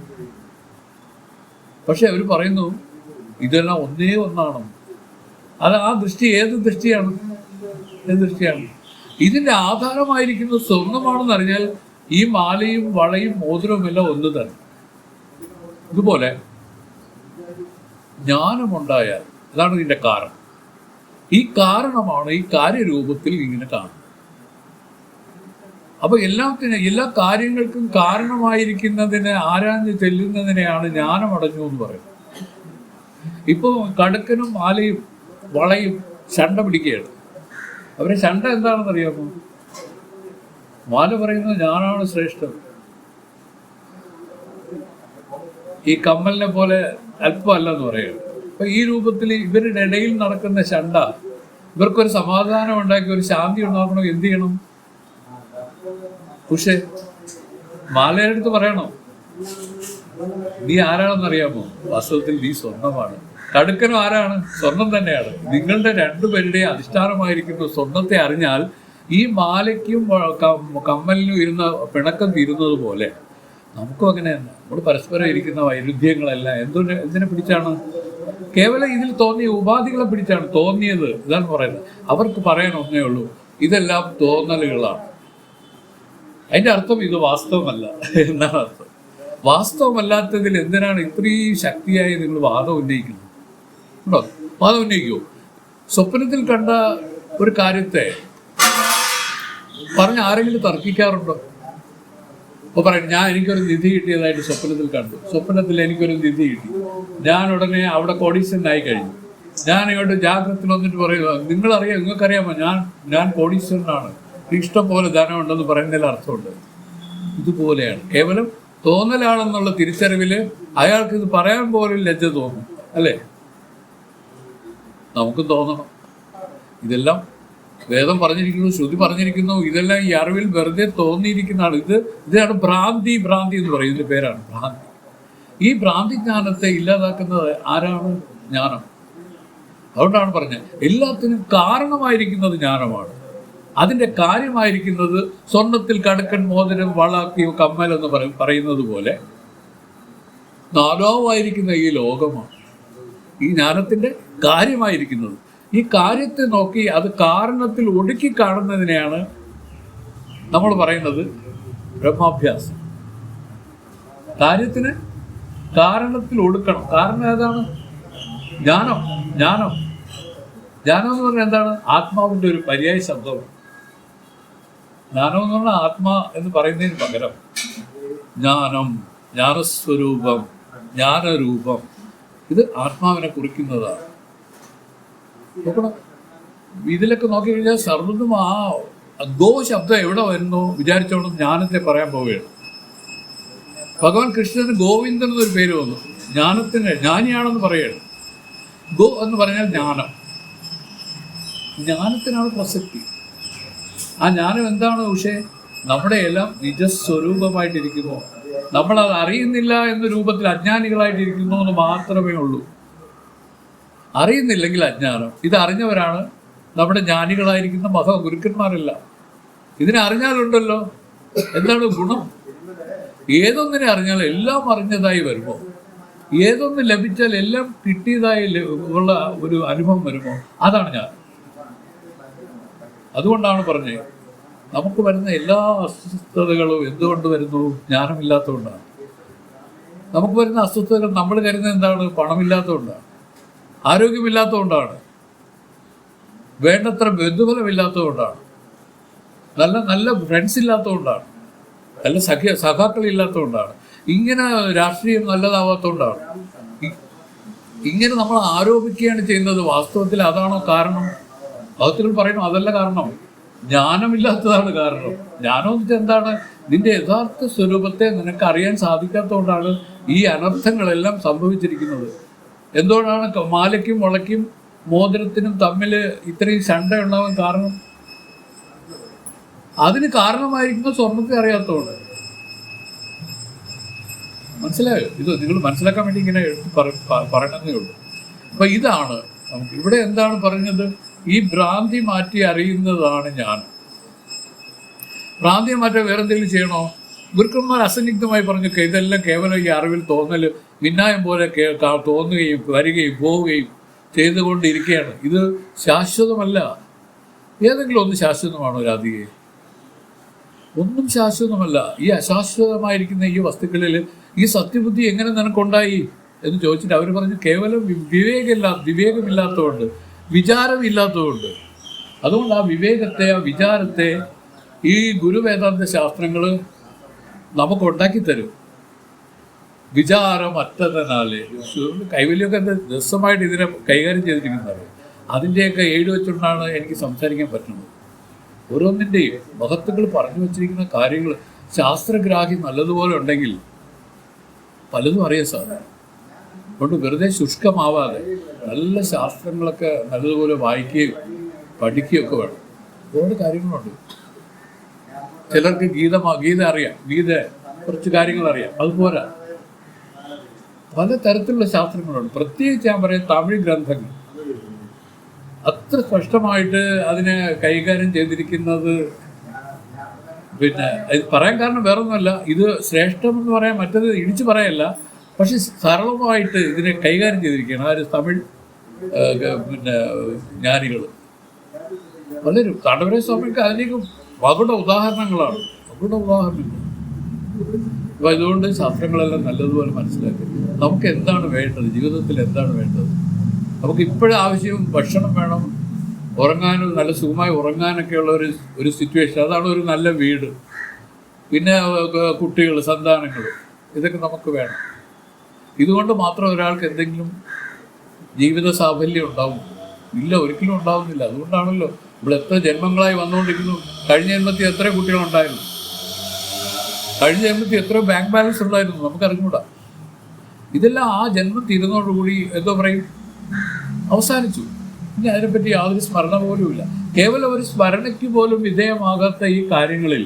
പക്ഷെ അവർ പറയുന്നു ഇതെല്ലാം ഒന്നേ ഒന്നാണ്. അത് ആ ദൃഷ്ടി ഏത് ദൃഷ്ടിയാണ്? ഇതിൻ്റെ ആധാരമായിരിക്കുന്നത് സ്വർണ്ണമാണെന്ന് അറിഞ്ഞാൽ ഈ മാലയും വളയും മോതിരവും എല്ലാം ഒന്ന് തന്നെ. ഇതുപോലെ ജ്ഞാനമുണ്ടായാൽ അതാണ് ഇതിൻ്റെ കാരണം. ഈ കാരണമാണ് ഈ കാര്യരൂപത്തിൽ ഇങ്ങനെ കാണുന്നത്. അപ്പൊ എല്ലാ കാര്യങ്ങൾക്കും കാരണമായിരിക്കുന്നതിനെ ആരാഞ്ഞ് ചെല്ലുന്നതിനെയാണ് ജ്ഞാനമടഞ്ഞു എന്ന് പറയുന്നത്. ഇപ്പോൾ കടുക്കനും മാലയും വളയും ശണ്ട പിടിക്കുകയാണ്. അവരെ ശണ്ട എന്താണെന്ന് അറിയാമോ? മാല പറയുന്നത് ഞാനാണ് ശ്രേഷ്ഠം. ഈ കമ്മലിനെ പോലെ അല്പമല്ല എന്ന് പറയുന്നത്. അപ്പൊ ഈ രൂപത്തിൽ ഇവരുടെ ഇടയിൽ നടക്കുന്ന ശണ്ട ഇവർക്കൊരു സമാധാനം ഉണ്ടാക്കി ഒരു ശാന്തി ഉണ്ടാക്കണമെങ്കിൽ എന്ത് ചെയ്യണം? പക്ഷേ മാലയുടെ അടുത്ത് പറയണം, നീ ആരാണെന്നറിയാമോ? വാസ്തവത്തിൽ നീ സ്വർണ്ണമാണ്. കടുക്കനും ആരാണ്? സ്വർണം തന്നെയാണ്. നിങ്ങളുടെ 2 പേരുടെയും അധിഷ്ഠാനമായിരിക്കുന്ന സ്വർണത്തെ അറിഞ്ഞാൽ ഈ മാലയ്ക്കും കമ്മലിനും ഇരുന്ന പിണക്കം തീരുന്നത് പോലെ നമുക്കും അങ്ങനെയല്ല. നമ്മൾ പരസ്പരം ഇരിക്കുന്ന വൈരുദ്ധ്യങ്ങളെല്ലാം എന്തിനെ പിടിച്ചാണ്? കേവലം ഇതിൽ തോന്നിയ ഉപാധികളെ പിടിച്ചാണ്. തോന്നിയത് ഇതാണ് പറയുന്നത്. അവർക്ക് പറയാൻ ഒന്നേ ഉള്ളൂ, ഇതെല്ലാം തോന്നലുകളാണ്. അതിൻ്റെ അർത്ഥം ഇത് വാസ്തവമല്ല എന്നാണ് അർത്ഥം. വാസ്തവമല്ലാത്തതിൽ എന്തിനാണ് ഇത്രയും ശക്തിയായി നിങ്ങൾ വാദം ഉന്നയിക്കുന്നത്? ഉണ്ടോ? വാദം ഉന്നയിക്കുമോ? സ്വപ്നത്തിൽ കണ്ട ഒരു കാര്യത്തെ പറഞ്ഞ് ആരെങ്കിലും തർക്കിക്കാറുണ്ടോ? അപ്പോൾ പറയും, എനിക്കൊരു നിധി കിട്ടിയതായിട്ട് സ്വപ്നത്തിൽ കണ്ടു, സ്വപ്നത്തിൽ എനിക്കൊരു നിധി കിട്ടി, ഞാൻ ഉടനെ അവിടെ കോടീശ്വരനായി കഴിഞ്ഞു, ഞാൻ ഇങ്ങോട്ട് ജാഗ്രതത്തിൽ വന്നിട്ട് പറയുക, നിങ്ങൾക്കറിയാമോ ഞാൻ കോടീശ്വരനാണ്, ഇഷ്ടം പോലെ ധനമുണ്ടെന്ന് പറയുന്നതിൽ അർത്ഥമുണ്ട്. ഇതുപോലെയാണ്. കേവലം തോന്നലാണെന്നുള്ള തിരിച്ചറിവിൽ അയാൾക്ക് ഇത് പറയാൻ പോലും ലജ്ജ തോന്നും, അല്ലേ? നമുക്കും തോന്നണം. ഇതെല്ലാം വേദം പറഞ്ഞിരിക്കുന്നു, ശ്രുതി പറഞ്ഞിരിക്കുന്നു. ഇതെല്ലാം ഈ അറിവിൽ വെറുതെ തോന്നിയിരിക്കുന്നതാണ്. ഇതാണ് ഭ്രാന്തി എന്ന് പറയും. ഇതിൻ്റെ പേരാണ് ഭ്രാന്തി. ഈ ഭ്രാന്തി ജ്ഞാനത്തെ ഇല്ലാതാക്കുന്നത് ആരാണ്? ജ്ഞാനം. അതുകൊണ്ടാണ് പറഞ്ഞത് എല്ലാത്തിനും കാരണമായിരിക്കുന്നത് ജ്ഞാനമാണ്. അതിൻ്റെ കാര്യമായിരിക്കുന്നത് സ്വർണത്തിൽ കടുക്കൻ, മോതിരം, വളാക്കി, കമ്മൽ എന്ന് പറയുന്നത് പോലെ നാലോവായിരിക്കുന്ന ഈ ലോകമാണ് ഈ ജ്ഞാനത്തിൻ്റെ കാര്യമായിരിക്കുന്നത്. ഈ കാര്യത്തെ നോക്കി അത് കാരണത്തിൽ ഒടുക്കി കാണുന്നതിനെയാണ് നമ്മൾ പറയുന്നത് ബ്രഹ്മാഭ്യാസം. കാര്യത്തിന് കാരണത്തിൽ ഒടുക്കണം. കാരണം ഏതാണ്? ജ്ഞാനം എന്ന് പറഞ്ഞാൽ എന്താണ്? ആത്മാവിൻ്റെ ഒരു പര്യായ ശബ്ദമാണ്. ജ്ഞാനം എന്ന് പറഞ്ഞാൽ ആത്മാ എന്ന് പറയുന്നതിന് പകരം ജ്ഞാനസ്വരൂപം, ജ്ഞാനരൂപം, ഇത് ആത്മാവിനെ കുറിക്കുന്നതാണ്. നോക്കണം, ഇതിലൊക്കെ നോക്കിക്കഴിഞ്ഞാൽ സർവ്വതും ആ ഗോ ശബ്ദം എവിടെ വരുന്നു വിചാരിച്ചോണ്ട് ജ്ഞാനത്തെ പറയാൻ പോവുകയാണ്. ഭഗവാൻ കൃഷ്ണന് ഗോവിന്ദൻ എന്നൊരു പേര് വന്നു. ജ്ഞാനിയാണെന്ന് പറയുകയാണ്. ഗോ എന്ന് പറഞ്ഞാൽ ജ്ഞാനത്തിനാണ് പ്രസക്തി. ആ ജ്ഞാനം എന്താണ്? പക്ഷേ നമ്മുടെ എല്ലാം നിജസ്വരൂപമായിട്ടിരിക്കുന്നു. നമ്മളത് അറിയുന്നില്ല എന്ന രൂപത്തിൽ അജ്ഞാനികളായിട്ടിരിക്കുന്നു എന്ന് മാത്രമേ ഉള്ളൂ. അറിയുന്നില്ലെങ്കിൽ അജ്ഞാനം. ഇത് അറിഞ്ഞവരാണ് നമ്മുടെ ജ്ഞാനികളായിരിക്കുന്ന മഹാഗുരുക്കന്മാരെല്ലാം. ഇതിനെ അറിഞ്ഞാലുണ്ടല്ലോ എന്താണ് ഗുണം? ഏതൊന്നിനെ അറിഞ്ഞാൽ എല്ലാം അറിഞ്ഞതായി വരുമോ? ഏതൊന്ന് ലഭിച്ചാൽ എല്ലാം കിട്ടിയതായി ഉള്ള ഒരു അനുഭവം വരുമോ? അതാണ് ഞാൻ. അതുകൊണ്ടാണ് പറഞ്ഞത്, നമുക്ക് വരുന്ന എല്ലാ അസ്വസ്ഥതകളും എന്തുകൊണ്ട് വരുന്നു? ജ്ഞാനമില്ലാത്തതുകൊണ്ടാണ്. നമുക്ക് വരുന്ന അസ്വസ്ഥതകൾ നമ്മൾ കരുതുന്നത് എന്താണ്? പണമില്ലാത്തതുകൊണ്ടാണ്, ആരോഗ്യമില്ലാത്തതുകൊണ്ടാണ്, വേണ്ടത്ര ബന്ധുഫലമില്ലാത്തതുകൊണ്ടാണ്, നല്ല ഫ്രണ്ട്സ് ഇല്ലാത്തതുകൊണ്ടാണ്, നല്ല സഖാക്കളില്ലാത്തതുകൊണ്ടാണ്, ഇങ്ങനെ രാഷ്ട്രീയം നല്ലതാവാത്തതുകൊണ്ടാണ്. ഇങ്ങനെ നമ്മൾ ആരോപിക്കുകയാണ് ചെയ്യുന്നത്. വാസ്തവത്തിൽ അതാണോ കാരണം? ഭക്തர்கள் പറയുന്നു അതല്ല കാരണം, ജ്ഞാനമില്ലാത്തതാണ് കാരണം. ജ്ഞാനം എന്ന് വെച്ചാൽ എന്താണ്? നിന്റെ യഥാർത്ഥ സ്വരൂപത്തെ നിനക്ക് അറിയാൻ സാധിക്കാത്തതുകൊണ്ടാണ് ഈ അനർത്ഥങ്ങളെല്ലാം സംഭവിച്ചിരിക്കുന്നത്. എന്തുകൊണ്ടാണ് മാലയ്ക്കും വളയ്ക്കും മോതിരത്തിനും തമ്മിൽ ഇത്രയും ശണ്ട ഉണ്ടാവാൻ കാരണം? അതിന് കാരണമായിരിക്കുന്ന സ്വർണത്തെ അറിയാത്തതുകൊണ്ട്. മനസ്സിലായോ? ഇത് നിങ്ങൾ മനസ്സിലാക്കാൻ വേണ്ടി ഇങ്ങനെ പറയണമെന്നേ ഉള്ളൂ. അപ്പൊ ഇതാണ് നമുക്ക് ഇവിടെ എന്താണ് പറഞ്ഞത്? ഈ ഭ്രാന്തി മാറ്റി അറിയുന്നതാണ് ഞാൻ. ഭ്രാന്തിയെ മാറ്റാൻ വേറെ എന്തെങ്കിലും ചെയ്യണോ? ഗുരുക്കന്മാർ അസന്നിഗ്ധമായി പറഞ്ഞു, ഇതെല്ലാം കേവലം ഈ അറിവിൽ തോന്നൽ മിന്നായം പോലെ തോന്നുകയും വരികയും പോവുകയും ചെയ്തുകൊണ്ടിരിക്കുകയാണ്. ഇത് ശാശ്വതമല്ല. ഏതെങ്കിലും ഒന്ന് ശാശ്വതമാണോ രാധികയെ? ഒന്നും ശാശ്വതമല്ല. ഈ അശാശ്വതമായിരിക്കുന്ന ഈ വസ്തുക്കളിൽ ഈ സത്യബുദ്ധി എങ്ങനെ നിനക്കുണ്ടായി എന്ന് ചോദിച്ചിട്ട് അവർ പറഞ്ഞു, കേവലം വിവേകമില്ലാത്തതുകൊണ്ട്, വിചാരമില്ലാത്തതുകൊണ്ട്. അതുകൊണ്ട് ആ വിവേകത്തെ, ആ വിചാരത്തെ ഈ ഗുരുവേദാന്ത ശാസ്ത്രങ്ങൾ നമുക്ക് ഉണ്ടാക്കി തരും. വിചാരമറ്റതിനാലേ കൈവല്യമൊക്കെ എന്താ രസമായിട്ട് ഇതിനെ കൈകാര്യം ചെയ്തിരിക്കുന്നത്. അതിൻ്റെയൊക്കെ എയ്ഡ് വെച്ചുകൊണ്ടാണ് എനിക്ക് സംസാരിക്കാൻ പറ്റുന്നത്. ഓരോന്നിൻ്റെയും മഹത്തുക്കൾ പറഞ്ഞു വച്ചിരിക്കുന്ന കാര്യങ്ങൾ ശാസ്ത്രഗ്രാഹ്യം നല്ലതുപോലെ ഉണ്ടെങ്കിൽ പലതും അറിയാൻ സാധിക്കും. അതുകൊണ്ട് വെറുതെ ശുഷ്കമാവാതെ നല്ല ശാസ്ത്രങ്ങളൊക്കെ നല്ലതുപോലെ വായിക്കുകയും പഠിക്കുകയും ഒക്കെ വേണം. ഒരുപാട് കാര്യങ്ങളുണ്ട്. ചിലർക്ക് ഗീത അറിയാം, കുറച്ച് കാര്യങ്ങൾ അറിയാം, അതുപോലെ പല തരത്തിലുള്ള ശാസ്ത്രങ്ങളുണ്ട്. പ്രത്യേകിച്ച് ഞാൻ പറയാം തമിഴ് ഗ്രന്ഥങ്ങൾ അത്ര സ്പഷ്ടമായിട്ട് അതിനെ കൈകാര്യം ചെയ്തിരിക്കുന്നത് പിന്നെ ഇത് പറയാൻ കാരണം വേറൊന്നുമല്ല, ഇത് ശ്രേഷ്ഠമെന്ന് പറയാൻ മറ്റത് ഇടിച്ചു പറയല്ല, പക്ഷെ സരളമായിട്ട് ഇതിനെ കൈകാര്യം ചെയ്തിരിക്കുകയാണ് ആര് തമിഴ് പിന്നെ ജ്ഞാനികൾ പലരും. താണ്ടവരെ സ്വാമിക്ക് അതിലേക്ക് അവരുടെ ഉദാഹരണങ്ങളാണ്, അവരുടെ ഉദാഹരണങ്ങൾ. അപ്പം ഇതുകൊണ്ട് ശാസ്ത്രങ്ങളെല്ലാം നല്ലതുപോലെ മനസ്സിലാക്കി നമുക്ക് എന്താണ് വേണ്ടത്, ജീവിതത്തിൽ എന്താണ് വേണ്ടത്. നമുക്ക് ഇപ്പോഴും ആവശ്യം ഭക്ഷണം വേണം, ഉറങ്ങാനും നല്ല സുഖമായി ഉറങ്ങാനൊക്കെയുള്ള ഒരു സിറ്റുവേഷൻ, അതാണ് ഒരു നല്ല വീട്, പിന്നെ കുട്ടികൾ, സന്താനങ്ങൾ, ഇതൊക്കെ നമുക്ക് വേണം. ഇതുകൊണ്ട് മാത്രം ഒരാൾക്ക് എന്തെങ്കിലും ജീവിത സാഫല്യം ഉണ്ടാവും? ഇല്ല, ഒരിക്കലും ഉണ്ടാവുന്നില്ല. അതുകൊണ്ടാണല്ലോ ഇവിടെ എത്ര ജന്മങ്ങളായി വന്നുകൊണ്ടിരിക്കുന്നു. കഴിഞ്ഞ ജന്മത്തിൽ എത്ര കുട്ടികളുണ്ടായിരുന്നു, കഴിഞ്ഞ ജന്മത്തിൽ എത്ര ബാങ്ക് ബാലൻസ് ഉണ്ടായിരുന്നു, നമുക്കറിഞ്ഞൂടാ. ഇതെല്ലാം ആ ജന്മം തീരുന്നതോടുകൂടി എന്തോ പറയും, അവസാനിച്ചു. ഇനി അതിനെപ്പറ്റി യാതൊരു സ്മരണ പോലുമില്ല. കേവലം ഒരു സ്മരണയ്ക്ക് പോലും വിധേയമാകാത്ത ഈ കാര്യങ്ങളിൽ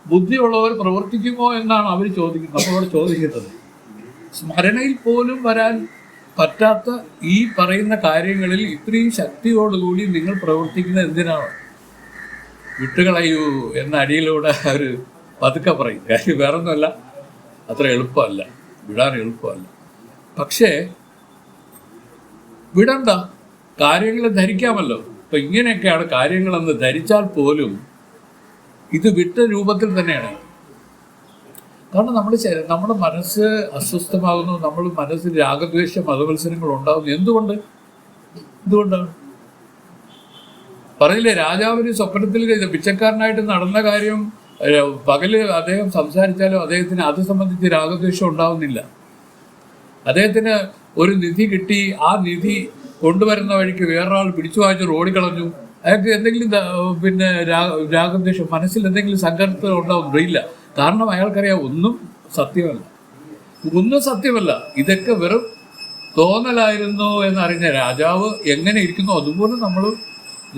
ബുദ്ധിയുള്ളവർ പ്രവർത്തിക്കുമോ എന്നാണ് അവർ ചോദിക്കുന്നത്, നമ്മളോട് ചോദിക്കുന്നത്. സ്മരണയിൽ പോലും വരാൻ പറ്റാത്ത ഈ പറയുന്ന കാര്യങ്ങളിൽ ഇത്രയും ശക്തിയോടുകൂടി നിങ്ങൾ പ്രവർത്തിക്കുന്നത് എന്തിനാണ്? വിട്ടുകളയൂ എന്ന അടിയിലൂടെ അവർ പതുക്കെ പറയും. കാര്യം വേറൊന്നുമല്ല, അത്ര എളുപ്പമല്ല, വിടാൻ എളുപ്പമല്ല. പക്ഷേ വിടണ്ട, കാര്യങ്ങൾ ധരിക്കാമല്ലോ. അപ്പം ഇങ്ങനെയൊക്കെയാണ് കാര്യങ്ങളെന്ന് ധരിച്ചാൽ പോലും ഇത് വിട്ട രൂപത്തിൽ തന്നെയാണ്. കാരണം നമ്മുടെ മനസ്സ് അസ്വസ്ഥമാകുന്നു, നമ്മൾ മനസ്സിൽ രാഗദ്വേഷ മതമത്സരങ്ങൾ ഉണ്ടാകുന്നു. എന്തുകൊണ്ടാണ് പറയില്ലേ, രാജാവിന് സ്വപ്നത്തിൽ പിച്ചക്കാരനായിട്ട് നടന്ന കാര്യം പകല് അദ്ദേഹം സംസാരിച്ചാലും അദ്ദേഹത്തിന് അത് സംബന്ധിച്ച് രാഗദ്വേഷം ഉണ്ടാവുന്നില്ല. അദ്ദേഹത്തിന് ഒരു നിധി കിട്ടി, ആ നിധി കൊണ്ടുവരുന്ന വഴിക്ക് വേറൊരാൾ പിടിച്ചു വാങ്ങിച്ച് റോഡിൽ കളഞ്ഞു. അയാൾക്ക് എന്തെങ്കിലും പിന്നെ രാഗദ്വേഷം മനസ്സിൽ എന്തെങ്കിലും സങ്കടത്തിൽ ഉണ്ടാവുന്നില്ല. കാരണം അയാൾക്കറിയാം ഒന്നും സത്യമല്ല, ഇതൊക്കെ വെറും തോന്നലായിരുന്നു എന്നറിഞ്ഞ രാജാവ് എങ്ങനെ ഇരിക്കുന്നു അതുപോലെ നമ്മൾ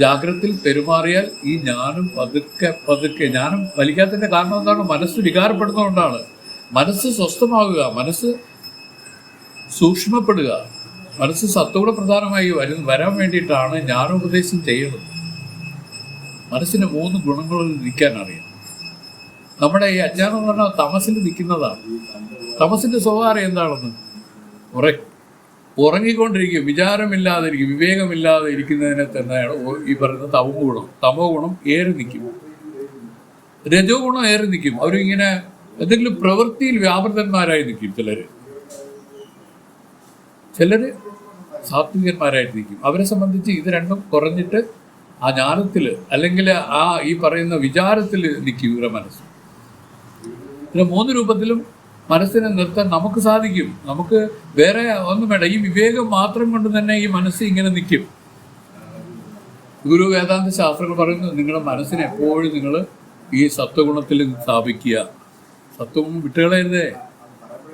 ജാഗ്രതയിൽ പെരുമാറിയാൽ ഈ ജ്ഞാനം പതുക്കെ ജ്ഞാനം വലിക്കാത്തതിൻ്റെ കാരണം എന്താണ്? മനസ്സ് വികാരപ്പെടുന്നതുകൊണ്ടാണ്. മനസ്സ് സ്വസ്ഥമാകുക, മനസ്സ് സൂക്ഷ്മപ്പെടുക, മനസ്സ് സത്വഗുണ പ്രധാനമായി വരാൻ വേണ്ടിയിട്ടാണ് ജ്ഞാനോപദേശം ചെയ്യുന്നത്. മനസ്സിന് 3 ഗുണങ്ങളിൽ നിൽക്കാൻ അറിയാം. നമ്മുടെ ഈ അജ്ഞാനം എന്ന് പറഞ്ഞാൽ തമസിൽ നിൽക്കുന്നതാണ്. തമസിൻ്റെ സ്വഭാവം എന്താണെന്ന് ഉറങ്ങിക്കൊണ്ടിരിക്കും, വിചാരമില്ലാതിരിക്കും, വിവേകമില്ലാതെ ഇരിക്കുന്നതിനെ തന്നെയാണ് ഈ പറയുന്ന തമോ ഗുണം ഏറി നിൽക്കും. രജോ ഗുണം ഏറി നിൽക്കും. അവരിങ്ങനെ എന്തെങ്കിലും പ്രവൃത്തിയിൽ വ്യാപൃതന്മാരായി നിൽക്കും. ചിലർ സാത്വികന്മാരായിട്ട് നിൽക്കും. അവരെ സംബന്ധിച്ച് ഇത് രണ്ടും കുറഞ്ഞിട്ട് ആ ജ്ഞാനത്തിൽ അല്ലെങ്കിൽ ആ ഈ പറയുന്ന വിചാരത്തിൽ നിൽക്കും ഇവരുടെ മനസ്സ്. ഇതിന് 3 രൂപത്തിലും മനസ്സിനെ നിർത്താൻ നമുക്ക് സാധിക്കും. നമുക്ക് വേറെ ഒന്നും വേണ്ട, ഈ വിവേകം മാത്രം കൊണ്ട് തന്നെ ഈ മനസ്സ് ഇങ്ങനെ നിൽക്കും. ഗുരു വേദാന്ത ശാസ്ത്രങ്ങൾ പറയുന്നു, നിങ്ങളുടെ മനസ്സിനെ എപ്പോഴും നിങ്ങൾ ഈ സത്വഗുണത്തിൽ സ്ഥാപിക്കുക. സത്വഗുണം വിട്ടുകളയരുതേ.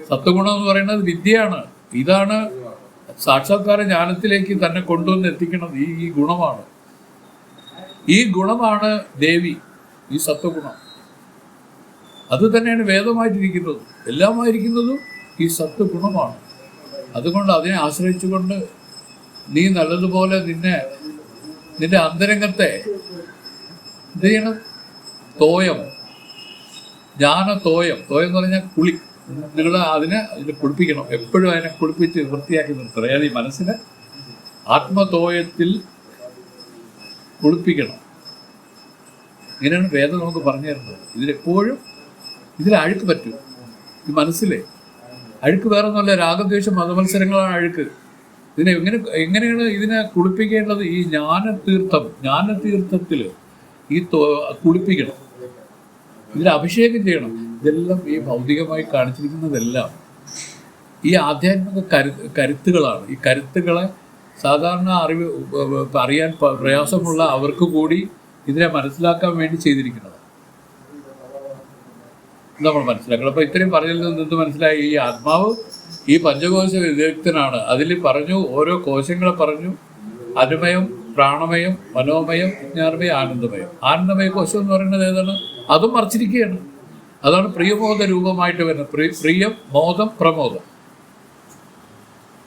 സത്വഗുണം എന്ന് പറയുന്നത് വിദ്യയാണ്. ഇതാണ് സാക്ഷാത്കാര ജ്ഞാനത്തിലേക്ക് തന്നെ കൊണ്ടുവന്ന് എത്തിക്കുന്നത്. ഈ ഗുണമാണ്, ഈ ഗുണമാണ് ദേവി, ഈ സത്വഗുണം. അത് തന്നെയാണ് വേദമായിട്ടിരിക്കുന്നത്, എല്ലാമായിരിക്കുന്നതും ഈ സത്വഗുണമാണ്. അതുകൊണ്ട് അതിനെ ആശ്രയിച്ചുകൊണ്ട് നീ നല്ലതുപോലെ നിന്റെ അന്തരംഗത്തെ എന്ത് ചെയ്യണം? ജ്ഞാനത്തോയം എന്ന് പറഞ്ഞാൽ നിങ്ങൾ അതിനെ കുളിപ്പിക്കണം. എപ്പോഴും അതിനെ കുളിപ്പിച്ച് വൃത്തിയാക്കി നിർത്തണം. അതായത് ഈ മനസ്സിനെ ആത്മതോയത്തിൽ കുളിപ്പിക്കണം. ഇങ്ങനെയാണ് വേദം നമുക്ക് പറഞ്ഞു തരുന്നത്. ഇതിലെപ്പോഴും അഴുക്ക് പറ്റും. ഈ മനസ്സിലെ അഴുക്ക് വേറെ ഒന്നുമല്ല, രാഗദ്വേഷം മതമത്സരങ്ങളാണ് അഴുക്ക്. എങ്ങനെയാണ് ഇതിനെ കുളിപ്പിക്കേണ്ടത്? ഈ ജ്ഞാനതീർത്ഥത്തിൽ ഈ കുളിപ്പിക്കണം, ഇതിൽ അഭിഷേകം ചെയ്യണം. ഇതെല്ലാം ഈ ഭൗതികമായി കാണിച്ചിരിക്കുന്നതെല്ലാം ഈ ആധ്യാത്മിക കരുത്തുകളാണ്. ഈ കരുത്തുകളെ സാധാരണ അറിയാൻ പ്രയാസമുള്ള അവർക്ക് കൂടി ഇതിനെ മനസ്സിലാക്കാൻ വേണ്ടി ചെയ്തിരിക്കുന്നത് നമ്മൾ മനസ്സിലാക്കണം. അപ്പോൾ ഇത്രയും പറഞ്ഞതിൽ നിന്ന് മനസ്സിലായി, ഈ ആത്മാവ് ഈ പഞ്ചകോശ വിദഗ്ധനാണ്. അതിൽ പറഞ്ഞു, ഓരോ കോശങ്ങളെ പറഞ്ഞു, അനുമയം, പ്രാണമയം, മനോമയം, വിജ്ഞാനമയം, ആനന്ദമയം. ആനന്ദമയ കോശം എന്ന് പറയുന്നത് ഏതാണ്? അതും മറിച്ചിരിക്കുകയാണ്. അതാണ് പ്രിയമോദ രൂപമായിട്ട് വരുന്നത്. പ്രിയം, മോദം, പ്രമോദം.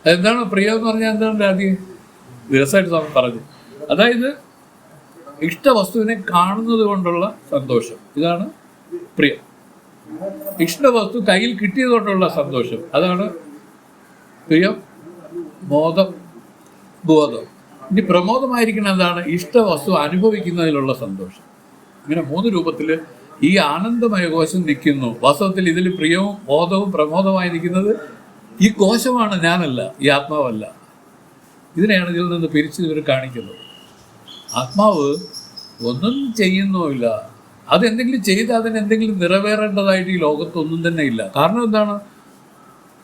എന്താണ് പ്രിയം എന്ന് പറഞ്ഞാൽ? എന്താണ് ആദ്യം ദിവസമായിട്ട് നമ്മൾ പറഞ്ഞു, അതായത് ഇഷ്ടവസ്തുവിനെ കാണുന്നത് കൊണ്ടുള്ള സന്തോഷം. ഇതാണ് പ്രിയം. ഇഷ്ടവസ്തു കയ്യിൽ കിട്ടിയതുകൊണ്ടുള്ള സന്തോഷം, അതാണ് പ്രിയം, മോദം, ബോധം. ഇനി പ്രമോദമായിരിക്കുന്ന എന്താണ്? ഇഷ്ടവസ്തു അനുഭവിക്കുന്നതിലുള്ള സന്തോഷം. ഇങ്ങനെ 3 രൂപത്തിൽ ഈ ആനന്ദമയ കോശം നിൽക്കുന്നു. വാസ്തവത്തിൽ ഇതിൽ പ്രിയവും ബോധവും പ്രമോദമായി നിൽക്കുന്നത് ഈ കോശമാണ്, ഞാനല്ല, ഈ ആത്മാവല്ല. ഇതിനെയാണ് ഇതിൽ നിന്ന് പിരിച്ച് ഇവർ കാണിക്കുന്നത്. ആത്മാവ് ഒന്നും ചെയ്യുന്നുമില്ല. അതെന്തെങ്കിലും ചെയ്ത് അതിനെന്തെങ്കിലും നിറവേറേണ്ടതായിട്ട് ഈ ലോകത്തൊന്നും തന്നെ ഇല്ല. കാരണം എന്താണ്?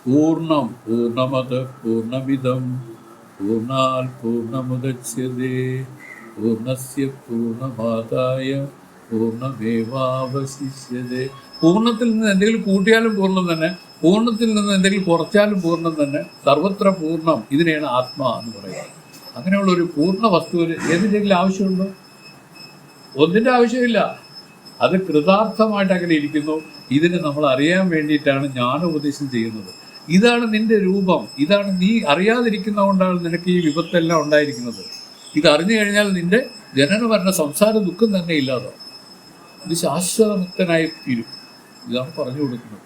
പൂർണ്ണമത് പൂർണ്ണമിദം പൂർണ്ണാൽ പൂർണ്ണമുദച്യതേ പൂർണ്ണസ്യ പൂർണ്ണമാദായ പൂർണ്ണമേവാവശിഷ്യതേ. പൂർണ്ണത്തിൽ നിന്ന് എന്തെങ്കിലും കൂട്ടിയാലും പൂർണ്ണം തന്നെ, പൂർണ്ണത്തിൽ നിന്ന് എന്തെങ്കിലും കുറച്ചാലും പൂർണ്ണം തന്നെ, സർവത്ര പൂർണ്ണം. ഇതിനെയാണ് ആത്മാ എന്ന് പറയുന്നത്. അങ്ങനെയുള്ള ഒരു പൂർണ്ണ വസ്തുവിന് ഏതിൻ്റെങ്കിലും ആവശ്യമുണ്ടോ? ഒന്നിൻ്റെ ആവശ്യമില്ല. അത് കൃതാർത്ഥമായിട്ട് അങ്ങനെ ഇരിക്കുന്നു. ഇതിന് നമ്മൾ അറിയാൻ വേണ്ടിയിട്ടാണ് ജ്ഞാനോപദേശം ചെയ്യുന്നത്. ഇതാണ് നിന്റെ രൂപം, ഇതാണ് നീ അറിയാതിരിക്കുന്നത് കൊണ്ടാണ് നിനക്ക് ഈ വിപത്തെല്ലാം ഉണ്ടായിരിക്കുന്നത്. ഇത് അറിഞ്ഞു കഴിഞ്ഞാൽ നിന്റെ ജനന മരണ സംസാര ദുഃഖം തന്നെ ഇല്ലാതാവും. ഇത് ശാശ്വതമുക്തനായി തീരും. ഇതാണ് പറഞ്ഞു കൊടുക്കുന്നത്.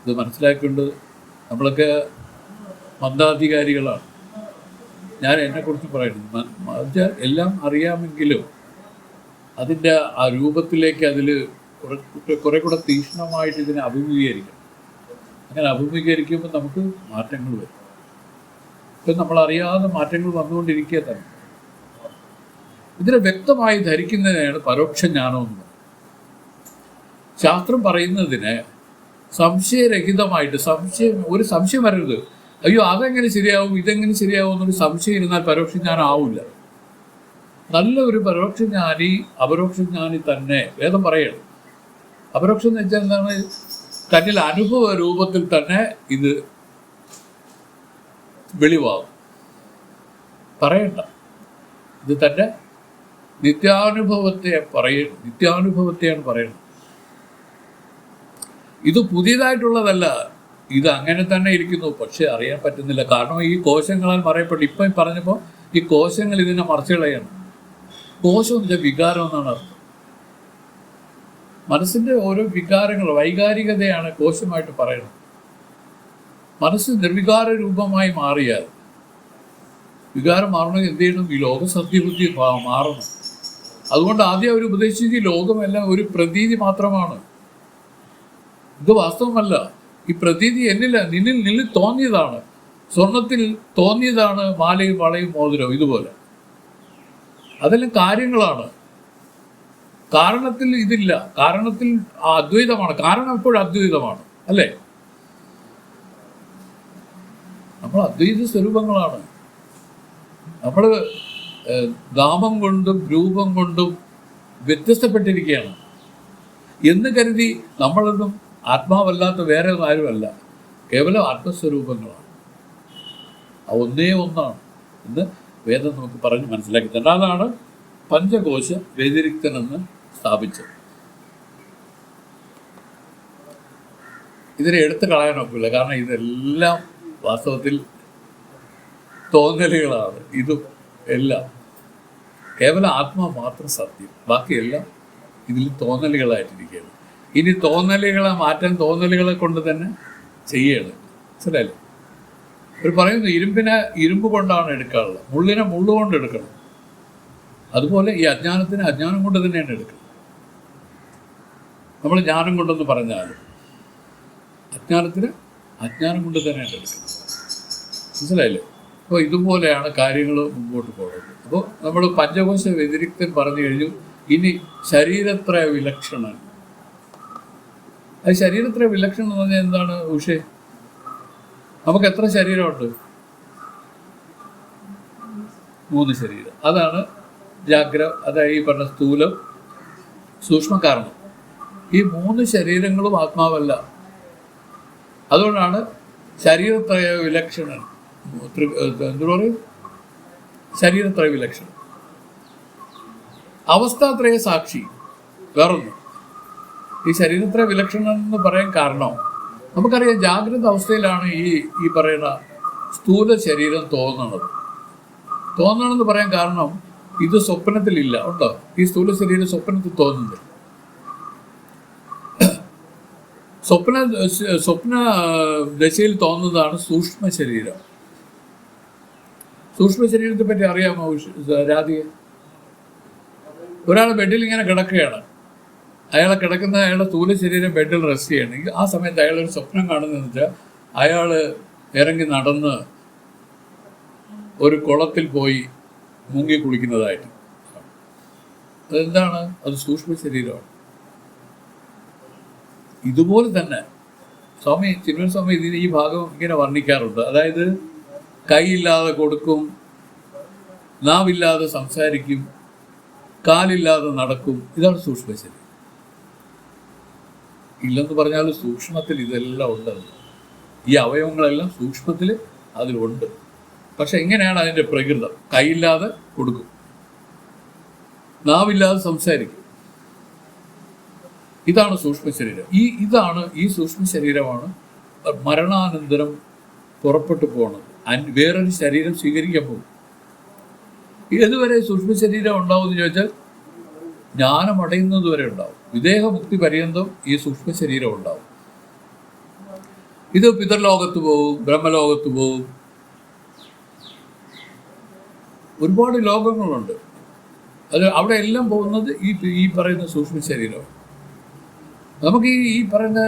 ഇത് മനസ്സിലാക്കിക്കൊണ്ട് നമ്മളൊക്കെ മന്ദാധികാരികളാണ്. ഞാൻ എന്നെക്കുറിച്ച് പറയുന്നത് എല്ലാം അറിയാമെങ്കിലും അതിൻ്റെ ആ രൂപത്തിലേക്ക് അതിൽ കുറെ കൂടെ തീക്ഷ്ണമായിട്ട് ഇതിനെ അഭിമുഖീകരിക്കണം. അങ്ങനെ അഭിമുഖീകരിക്കുമ്പോൾ നമുക്ക് മാറ്റങ്ങൾ വരും. ഇപ്പം നമ്മളറിയാതെ മാറ്റങ്ങൾ വന്നുകൊണ്ടിരിക്കുക തന്നെ. ഇതിനെ വ്യക്തമായി ധരിക്കുന്നതിനാണ് പരോക്ഷ ജ്ഞാനം എന്ന് പറയുന്നത്. ശാസ്ത്രം പറയുന്നതിന് സംശയരഹിതമായിട്ട് ഒരു സംശയം വരരുത്. അയ്യോ അതെങ്ങനെ ശരിയാവും, ഇതെങ്ങനെ ശരിയാവും എന്നൊരു സംശയം ഇരുന്നാൽ പരോക്ഷ ജ്ഞാനം ആവില്ല. നല്ല ഒരു പരോക്ഷജ്ഞാനി അപരോക്ഷജ്ഞാനി തന്നെ വേദം പറയണം. അപരോക്ഷം എന്ന് വെച്ചാൽ എന്താണ്? തന്നിൽ അനുഭവ രൂപത്തിൽ തന്നെ ഇത് വെളിവാകും. പറയണ്ട, ഇത് തൻ്റെ നിത്യാനുഭവത്തെയാണ് പറയുന്നത്. ഇത് പുതിയതായിട്ടുള്ളതല്ല, ഇത് അങ്ങനെ തന്നെ ഇരിക്കുന്നു. പക്ഷെ അറിയാൻ പറ്റുന്നില്ല. കാരണം ഈ കോശങ്ങളാൽ മറയപ്പെട്ടു. ഇപ്പം പറഞ്ഞപ്പോൾ ഈ കോശങ്ങൾ ഇതിനെ മറച്ചു കളയാണ്. കോശം എന്ന് വെച്ചാൽ വികാരം എന്നാണ് അർത്ഥം. മനസ്സിൻ്റെ ഓരോ വികാരങ്ങൾ, വൈകാരികതയാണ് കോശമായിട്ട് പറയുന്നത്. മനസ്സ് നിർവികാര രൂപമായി മാറിയാൽ, വികാരം മാറണമെങ്കിൽ എന്ത് ചെയ്യണം? ഈ ലോക സത്യബുദ്ധി മാറണം. അതുകൊണ്ട് ആദ്യം അവർ ഉപദേശിച്ച ലോകമെല്ലാം ഒരു പ്രതീതി മാത്രമാണ്. ഇത് വാസ്തവമല്ല. ഈ പ്രതീതി നിന്നിൽ തോന്നിയതാണ്. സ്വർണത്തിൽ തോന്നിയതാണ് മാലയും വളയും മോതിരവും. ഇതുപോലെ അതെല്ലാം കാര്യങ്ങളാണ്. കാരണത്തിൽ ഇതില്ല. കാരണത്തിൽ അദ്വൈതമാണ്. കാരണം എപ്പോഴും അദ്വൈതമാണ്, അല്ലേ? നമ്മൾ അദ്വൈത സ്വരൂപങ്ങളാണ്. നമ്മൾ നാമം കൊണ്ടും രൂപം കൊണ്ടും വ്യത്യസ്തപ്പെട്ടിരിക്കുകയാണ് എന്ന് കരുതി നമ്മളൊന്നും ആത്മാവല്ലാത്ത വേറെ ആരുമല്ല. കേവലം ആത്മസ്വരൂപങ്ങളാണ്. ഒന്നേ ഒന്നാണ് എന്ന് വേദം നമുക്ക് പറഞ്ഞ് മനസ്സിലാക്കി തന്നെ. അതാണ് പഞ്ചകോശ വ്യതിരിക്തനെന്ന് സ്ഥാപിച്ചത്. ഇതിനെ എടുത്തു കളയാനൊക്കില്ല. കാരണം ഇതെല്ലാം വാസ്തവത്തിൽ തോന്നലുകളാണ്. ഇതും എല്ലാം കേവലം ആത്മാ മാത്രം സത്യം, ബാക്കിയെല്ലാം ഇതിൽ തോന്നലുകളായിട്ടിരിക്കുകയാണ്. ഇനി തോന്നലുകളെ മാറ്റാൻ തോന്നലുകളെ കൊണ്ട് തന്നെ ചെയ്യണം. മനസ്സിലായില്ലേ? അവർ പറയുന്നു ഇരുമ്പിനെ ഇരുമ്പ് കൊണ്ടാണ് എടുക്കാറുള്ളത്, മുള്ളിനെ മുള്ളുകൊണ്ട് എടുക്കണം. അതുപോലെ ഈ അജ്ഞാനത്തിന് അജ്ഞാനം കൊണ്ട് തന്നെയാണ് എടുക്കുന്നത്. നമ്മൾ ജ്ഞാനം കൊണ്ടെന്ന് പറഞ്ഞാൽ അജ്ഞാനത്തിന് അജ്ഞാനം കൊണ്ട് തന്നെയാണ് എടുക്കുന്നത്. മനസ്സിലായില്ലേ? അപ്പോൾ ഇതുപോലെയാണ് കാര്യങ്ങൾ മുമ്പോട്ട് പോകുന്നത്. അപ്പോൾ നമ്മൾ പഞ്ചകോശ വ്യതിരിക്തൻ പറഞ്ഞു കഴിഞ്ഞു. ഇനി ശരീരത്രയ വിലക്ഷണൻ. അത് ശരീരത്രയ വിലക്ഷണം എന്ന് പറഞ്ഞാൽ എന്താണ് ഉഷേ? നമുക്ക് എത്ര ശരീരമുണ്ട്? 3 ശരീരം. അതാണ് അതായത് ഈ പറഞ്ഞ സ്ഥൂലം, സൂക്ഷ്മ, കാരണം. ഈ 3 ശരീരങ്ങളും ആത്മാവല്ല. അതുകൊണ്ടാണ് ശരീരത്രയ വിലക്ഷണൻ. എന്താ പറയും? ശരീരത്രയ വിലക്ഷണം. അവസ്ഥാത്രയ സാക്ഷി. വേറൊന്ന് ഈ ശരീരത്രയ വിലക്ഷണം എന്ന് പറയാൻ കാരണം നമുക്കറിയാം, ജാഗ്രത അവസ്ഥയിലാണ് ഈ പറയുന്ന സ്ഥൂല ശരീരം തോന്നണമെന്ന് പറയാൻ കാരണം ഇത് സ്വപ്നത്തിലില്ല. ഉണ്ടോ? ഈ സ്ഥൂല ശരീരം സ്വപ്നത്തിൽ തോന്നുന്നില്ല. സ്വപ്ന സ്വപ്ന ദശയിൽ തോന്നുന്നതാണ് സൂക്ഷ്മ ശരീരം. സൂക്ഷ്മ ശരീരത്തെ പറ്റി അറിയാമോ രാധിക? ഒരാൾ ബെഡിൽ ഇങ്ങനെ കിടക്കുകയാണ്, അയാളെ കിടക്കുന്ന അയാളുടെ സ്ഥൂല ശരീരം ബെഡിൽ റെസ്റ്റ് ചെയ്യണമെങ്കിൽ ആ സമയത്ത് അയാളൊരു സ്വപ്നം കാണുന്നതെന്ന് വെച്ചാൽ അയാൾ ഇറങ്ങി നടന്ന് ഒരു കുളത്തിൽ പോയി മുങ്ങി കുളിക്കുന്നതായിട്ട്. അതെന്താണ്? അത് സൂക്ഷ്മ ശരീരമാണ്. ഇതുപോലെ തന്നെ ചിന്മയ സ്വാമി ഇതിന് ഈ ഭാഗം ഇങ്ങനെ വർണ്ണിക്കാറുണ്ട്. അതായത് കൈയില്ലാതെ കൊടുക്കും, നാവില്ലാതെ സംസാരിക്കും, കാലില്ലാതെ നടക്കും. ഇതാണ് സൂക്ഷ്മ ശരീരം. ഇല്ലെന്ന് പറഞ്ഞാൽ സൂക്ഷ്മത്തിൽ ഇതെല്ലാം ഉണ്ട്. ഈ അവയവങ്ങളെല്ലാം സൂക്ഷ്മത്തിൽ അതിലുണ്ട്. പക്ഷെ എങ്ങനെയാണ് അതിൻ്റെ പ്രകൃതം? കൈയില്ലാതെ കൊടുക്കും, നാവില്ലാതെ സംസാരിക്കും. ഇതാണ് സൂക്ഷ്മ ശരീരം. ഈ സൂക്ഷ്മ ശരീരമാണ് മരണാനന്തരം പുറപ്പെട്ടു പോകുന്നത്. വേറൊരു ശരീരം സ്വീകരിക്കാൻ പോകും. ഏതുവരെ സൂക്ഷ്മ ശരീരം ഉണ്ടാവും എന്ന് ചോദിച്ചാൽ ജ്ഞാനം അടയുന്നത് വരെ ഉണ്ടാവും. വിദേഹമുക്തി പര്യന്തം ഈ സൂക്ഷ്മ ശരീരം ഉണ്ടാവും. ഇത് പിതൃലോകത്ത് പോവും, ബ്രഹ്മലോകത്ത് പോവും, ഒരുപാട് ലോകങ്ങളുണ്ട്. അത് അവിടെ എല്ലാം പോകുന്നത് ഈ പറയുന്ന സൂക്ഷ്മ ശരീരമാണ്. നമുക്ക് ഈ പറയുന്ന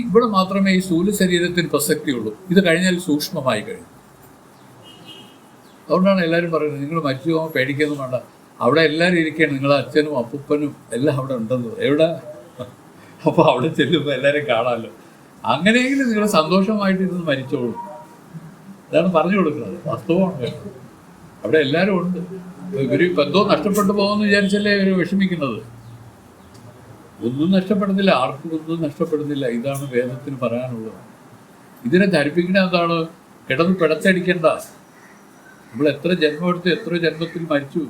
ഇവിടെ മാത്രമേ ഈ സ്ഥൂല ശരീരത്തിന് പ്രസക്തിയുള്ളൂ. ഇത് കഴിഞ്ഞാൽ സൂക്ഷ്മമായി കഴിഞ്ഞു. അതുകൊണ്ടാണ് എല്ലാവരും പറയുന്നത് നിങ്ങൾ മരിച്ചു പോകാൻ പേടിക്കൊന്നും വേണ്ട, അവിടെ എല്ലാവരും ഇരിക്കുകയാണ്, നിങ്ങളെ അച്ഛനും അപ്പൂപ്പനും എല്ലാം അവിടെ ഉണ്ടെന്ന്. എവിടെ? അപ്പോൾ അവിടെ ചെല്ലുമ്പോൾ എല്ലാവരും കാണാമല്ലോ. അങ്ങനെയെങ്കിലും നിങ്ങൾ സന്തോഷമായിട്ടിരുന്ന് മരിച്ചോളൂ. ഇതാണ് പറഞ്ഞു കൊടുക്കുന്നത്. വാസ്തവമാണ് കേട്ടോ. അവിടെ എല്ലാവരും ഉണ്ട്. ഇവരിപ്പോൾ എന്തോ നഷ്ടപ്പെട്ടു പോകുമെന്ന് വിചാരിച്ചല്ലേ ഇവർ വിഷമിക്കുന്നത്. ഒന്നും നഷ്ടപ്പെടുന്നില്ല, ആർക്കും ഒന്നും നഷ്ടപ്പെടുന്നില്ല. ഇതാണ് വേദത്തിന് പറയാനുള്ളത്. ഇതിനെ ധരിപ്പിക്കുന്ന എന്താണ്? കിടന്ന് പിടച്ചടിക്കണ്ട. നമ്മൾ എത്ര ജന്മമെടുത്ത് എത്രയോ ജന്മത്തിൽ മരിച്ചു,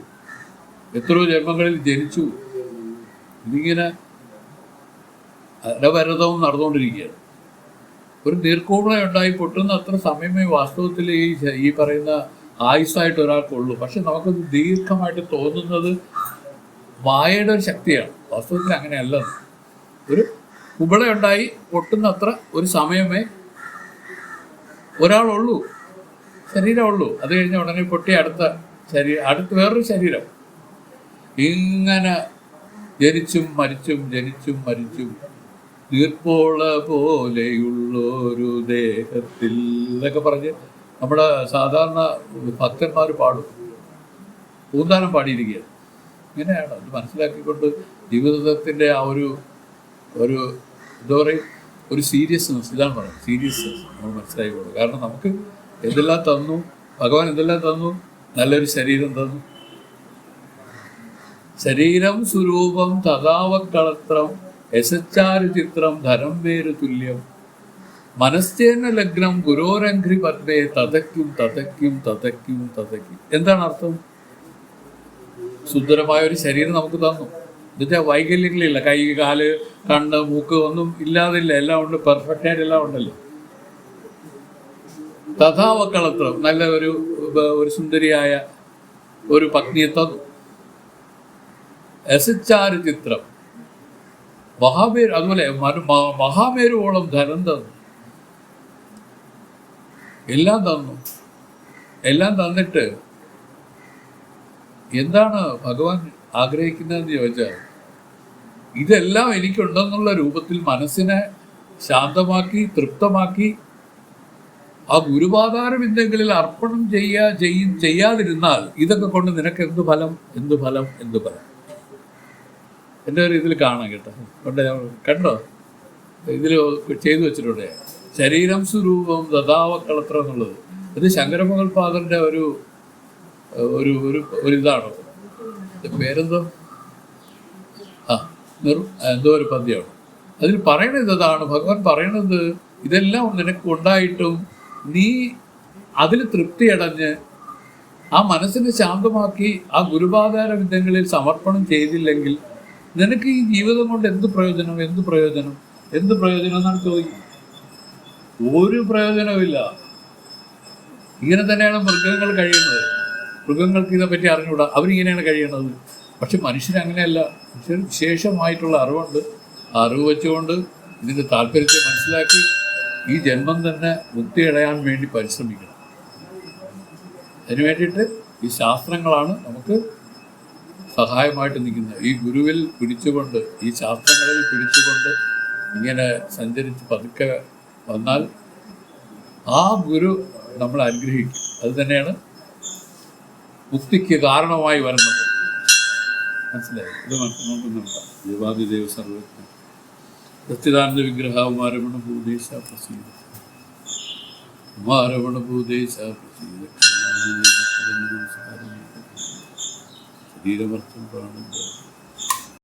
എത്രയോ ജന്മങ്ങളിൽ ജനിച്ചു. ഇതിങ്ങനെ അരവരതവും നടന്നുകൊണ്ടിരിക്കുകയാണ്. ഒരു നീർക്കോള ഉണ്ടായി പൊട്ടുന്ന അത്ര സമയമേ വാസ്തവത്തിൽ ഈ പറയുന്ന ആയുസ്സായിട്ട് ഒരാൾക്കുള്ളൂ. പക്ഷെ നമുക്കത് ദീർഘമായിട്ട് തോന്നുന്നത് മായയുടെ ഒരു ശക്തിയാണ്. വാസ്തവത്തിൽ അങ്ങനെയല്ല. ഒരു കുബളയുണ്ടായി പൊട്ടുന്ന അത്ര ഒരു സമയമേ ഒരാളുള്ളൂ, ശരീരമുള്ളൂ. അത് കഴിഞ്ഞ ഉടനെ പൊട്ടി അടുത്ത വേറൊരു ശരീരം. ഇങ്ങനെ ജനിച്ചും മരിച്ചും ജനിച്ചും മരിച്ചും നീർപ്പോള പോലെയുള്ളൊരു ദേഹത്തിൽ എന്നൊക്കെ പറഞ്ഞ് നമ്മുടെ സാധാരണ ഭക്തന്മാർ പാടും. പൂന്താനം പാടിയിരിക്കുകയാണ്. ഇങ്ങനെയാണ് അത് മനസ്സിലാക്കിക്കൊണ്ട് ജീവിതത്തിൻ്റെ ആ ഒരു എന്താ പറയും, ഒരു സീരിയസ്നെസ്, ഇതാണ് പറയുന്നത്, സീരിയസ്നെസ് നമ്മൾ മനസ്സിലാക്കിക്കൊള്ളു. കാരണം നമുക്ക് എന്തെല്ലാം തന്നു ഭഗവാൻ, എന്തെല്ലാം തന്നു? നല്ലൊരു ശരീരം തന്നു. ശരീരം സ്വരൂപം തഥാവക്കളത്രം യശച്ചാരു ചിത്രം ധരം വേരു തുല്യം മനസ്സേന ലഗ്നം ഗുരോരംഘ്രി പത്മേ തതയ്ക്കും തതയ്ക്കും തതയ്ക്കും തതയ്ക്കും. എന്താണ് അർത്ഥം? സുന്ദരമായ ഒരു ശരീരം നമുക്ക് തന്നു. എന്നുവെച്ചാൽ വൈകല്യങ്ങളില്ല, കൈ, കാല്, കണ്ണ്, മൂക്ക് ഒന്നും ഇല്ലാതില്ല, എല്ലാം ഉണ്ട്, പെർഫെക്റ്റായിട്ട് എല്ലാം ഉണ്ടല്ലോ. തഥാവക്കളത്രം നല്ല ഒരു സുന്ദരിയായ ഒരു പത്നിയെ തന്നു. യശച്ചാരു ചിത്രം മഹാമേരു, അതുപോലെ മഹാമേരുവോളം ധനം തന്നു. എല്ലാം തന്നു. എല്ലാം തന്നിട്ട് എന്താണ് ഭഗവാൻ ആഗ്രഹിക്കുന്നതെന്ന് ചോദിച്ചാൽ ഇതെല്ലാം എനിക്കുണ്ടെന്നുള്ള രൂപത്തിൽ മനസ്സിനെ ശാന്തമാക്കി തൃപ്തമാക്കി ആ ഗുരുപാദാര ബിന്ദുകളിൽ അർപ്പണം ചെയ്യാതിരുന്നാൽ ഇതൊക്കെ കൊണ്ട് നിനക്ക് എന്ത് ഫലം, എന്ത് ഫലം, എന്ത് ഫലം. എൻ്റെ ഒരു ഇതിൽ കാണാം കേട്ടോ, കണ്ടോ, ഇതിൽ ചെയ്തു വെച്ചിട്ടുണ്ട്. ശരീരം സ്വരൂപം ദദാവക്കളത്ര എന്നുള്ളത് ഇത് ശങ്കരമംഗൽപാദന്റെ ഒരു ഇതാണ്. പേരെന്തോ എന്തോ ഒരു പദ്യമാണ്. അതിൽ പറയണത് ഇതാണ്, ഭഗവാൻ പറയണത് ഇതെല്ലാം നിനക്ക് ഉണ്ടായിട്ടും നീ അതിൽ തൃപ്തിയടഞ്ഞ് ആ മനസ്സിനെ ശാന്തമാക്കി ആ ഗുരുപാദാര വിദ്യകളിൽ സമർപ്പണം ചെയ്തില്ലെങ്കിൽ നിനക്ക് ഈ ജീവിതം കൊണ്ട് എന്ത് പ്രയോജനം, എന്ത് പ്രയോജനം, എന്ത് പ്രയോജനം എന്നാണ് ചോദിക്കുന്നത്. ഒരു പ്രയോജനമില്ല. ഇങ്ങനെ തന്നെയാണ് മൃഗങ്ങൾ കഴിയുന്നത്. മൃഗങ്ങൾക്ക് ഇതിനെപ്പറ്റി അറിഞ്ഞുകൂടാ, അവരിങ്ങനെയാണ് കഴിയുന്നത്. പക്ഷെ മനുഷ്യരങ്ങനെയല്ല. മനുഷ്യർ വിശേഷമായിട്ടുള്ള അറിവുണ്ട്. അറിവ് വെച്ചുകൊണ്ട് ഇതിൻ്റെ താല്പര്യത്തെ മനസ്സിലാക്കി ഈ ജന്മം തന്നെ മുക്തിയടയാൻ വേണ്ടി പരിശ്രമിക്കണം. അതിനു വേണ്ടിയിട്ട് ഈ ശാസ്ത്രങ്ങളാണ് നമുക്ക് സഹായമായിട്ട് നിൽക്കുന്നത്. ഈ ഗുരുവിൽ പിടിച്ചുകൊണ്ട്, ഈ ശാസ്ത്രങ്ങളിൽ പിടിച്ചുകൊണ്ട് ഇങ്ങനെ സഞ്ചരിച്ച് പതുക്കെ വന്നാൽ ആ ഗുരു നമ്മളെ അനുഗ്രഹിക്കും. അത് തന്നെയാണ് മുക്തിക്ക് കാരണമായി വരുന്നത്. മനസ്സിലായി? ഇത് നോക്കുന്നുണ്ട്. ദേവാദിദേവ സർവജ്ഞ സച്ചിദാനന്ദ വിഗ്രഹ ഉമാരമണ ഭൂദേശ പ്രസീദ, ഉമാരമണ ഭൂദേശ പ്രസീദ, ശരീരമർത്ഥം പ്രാണ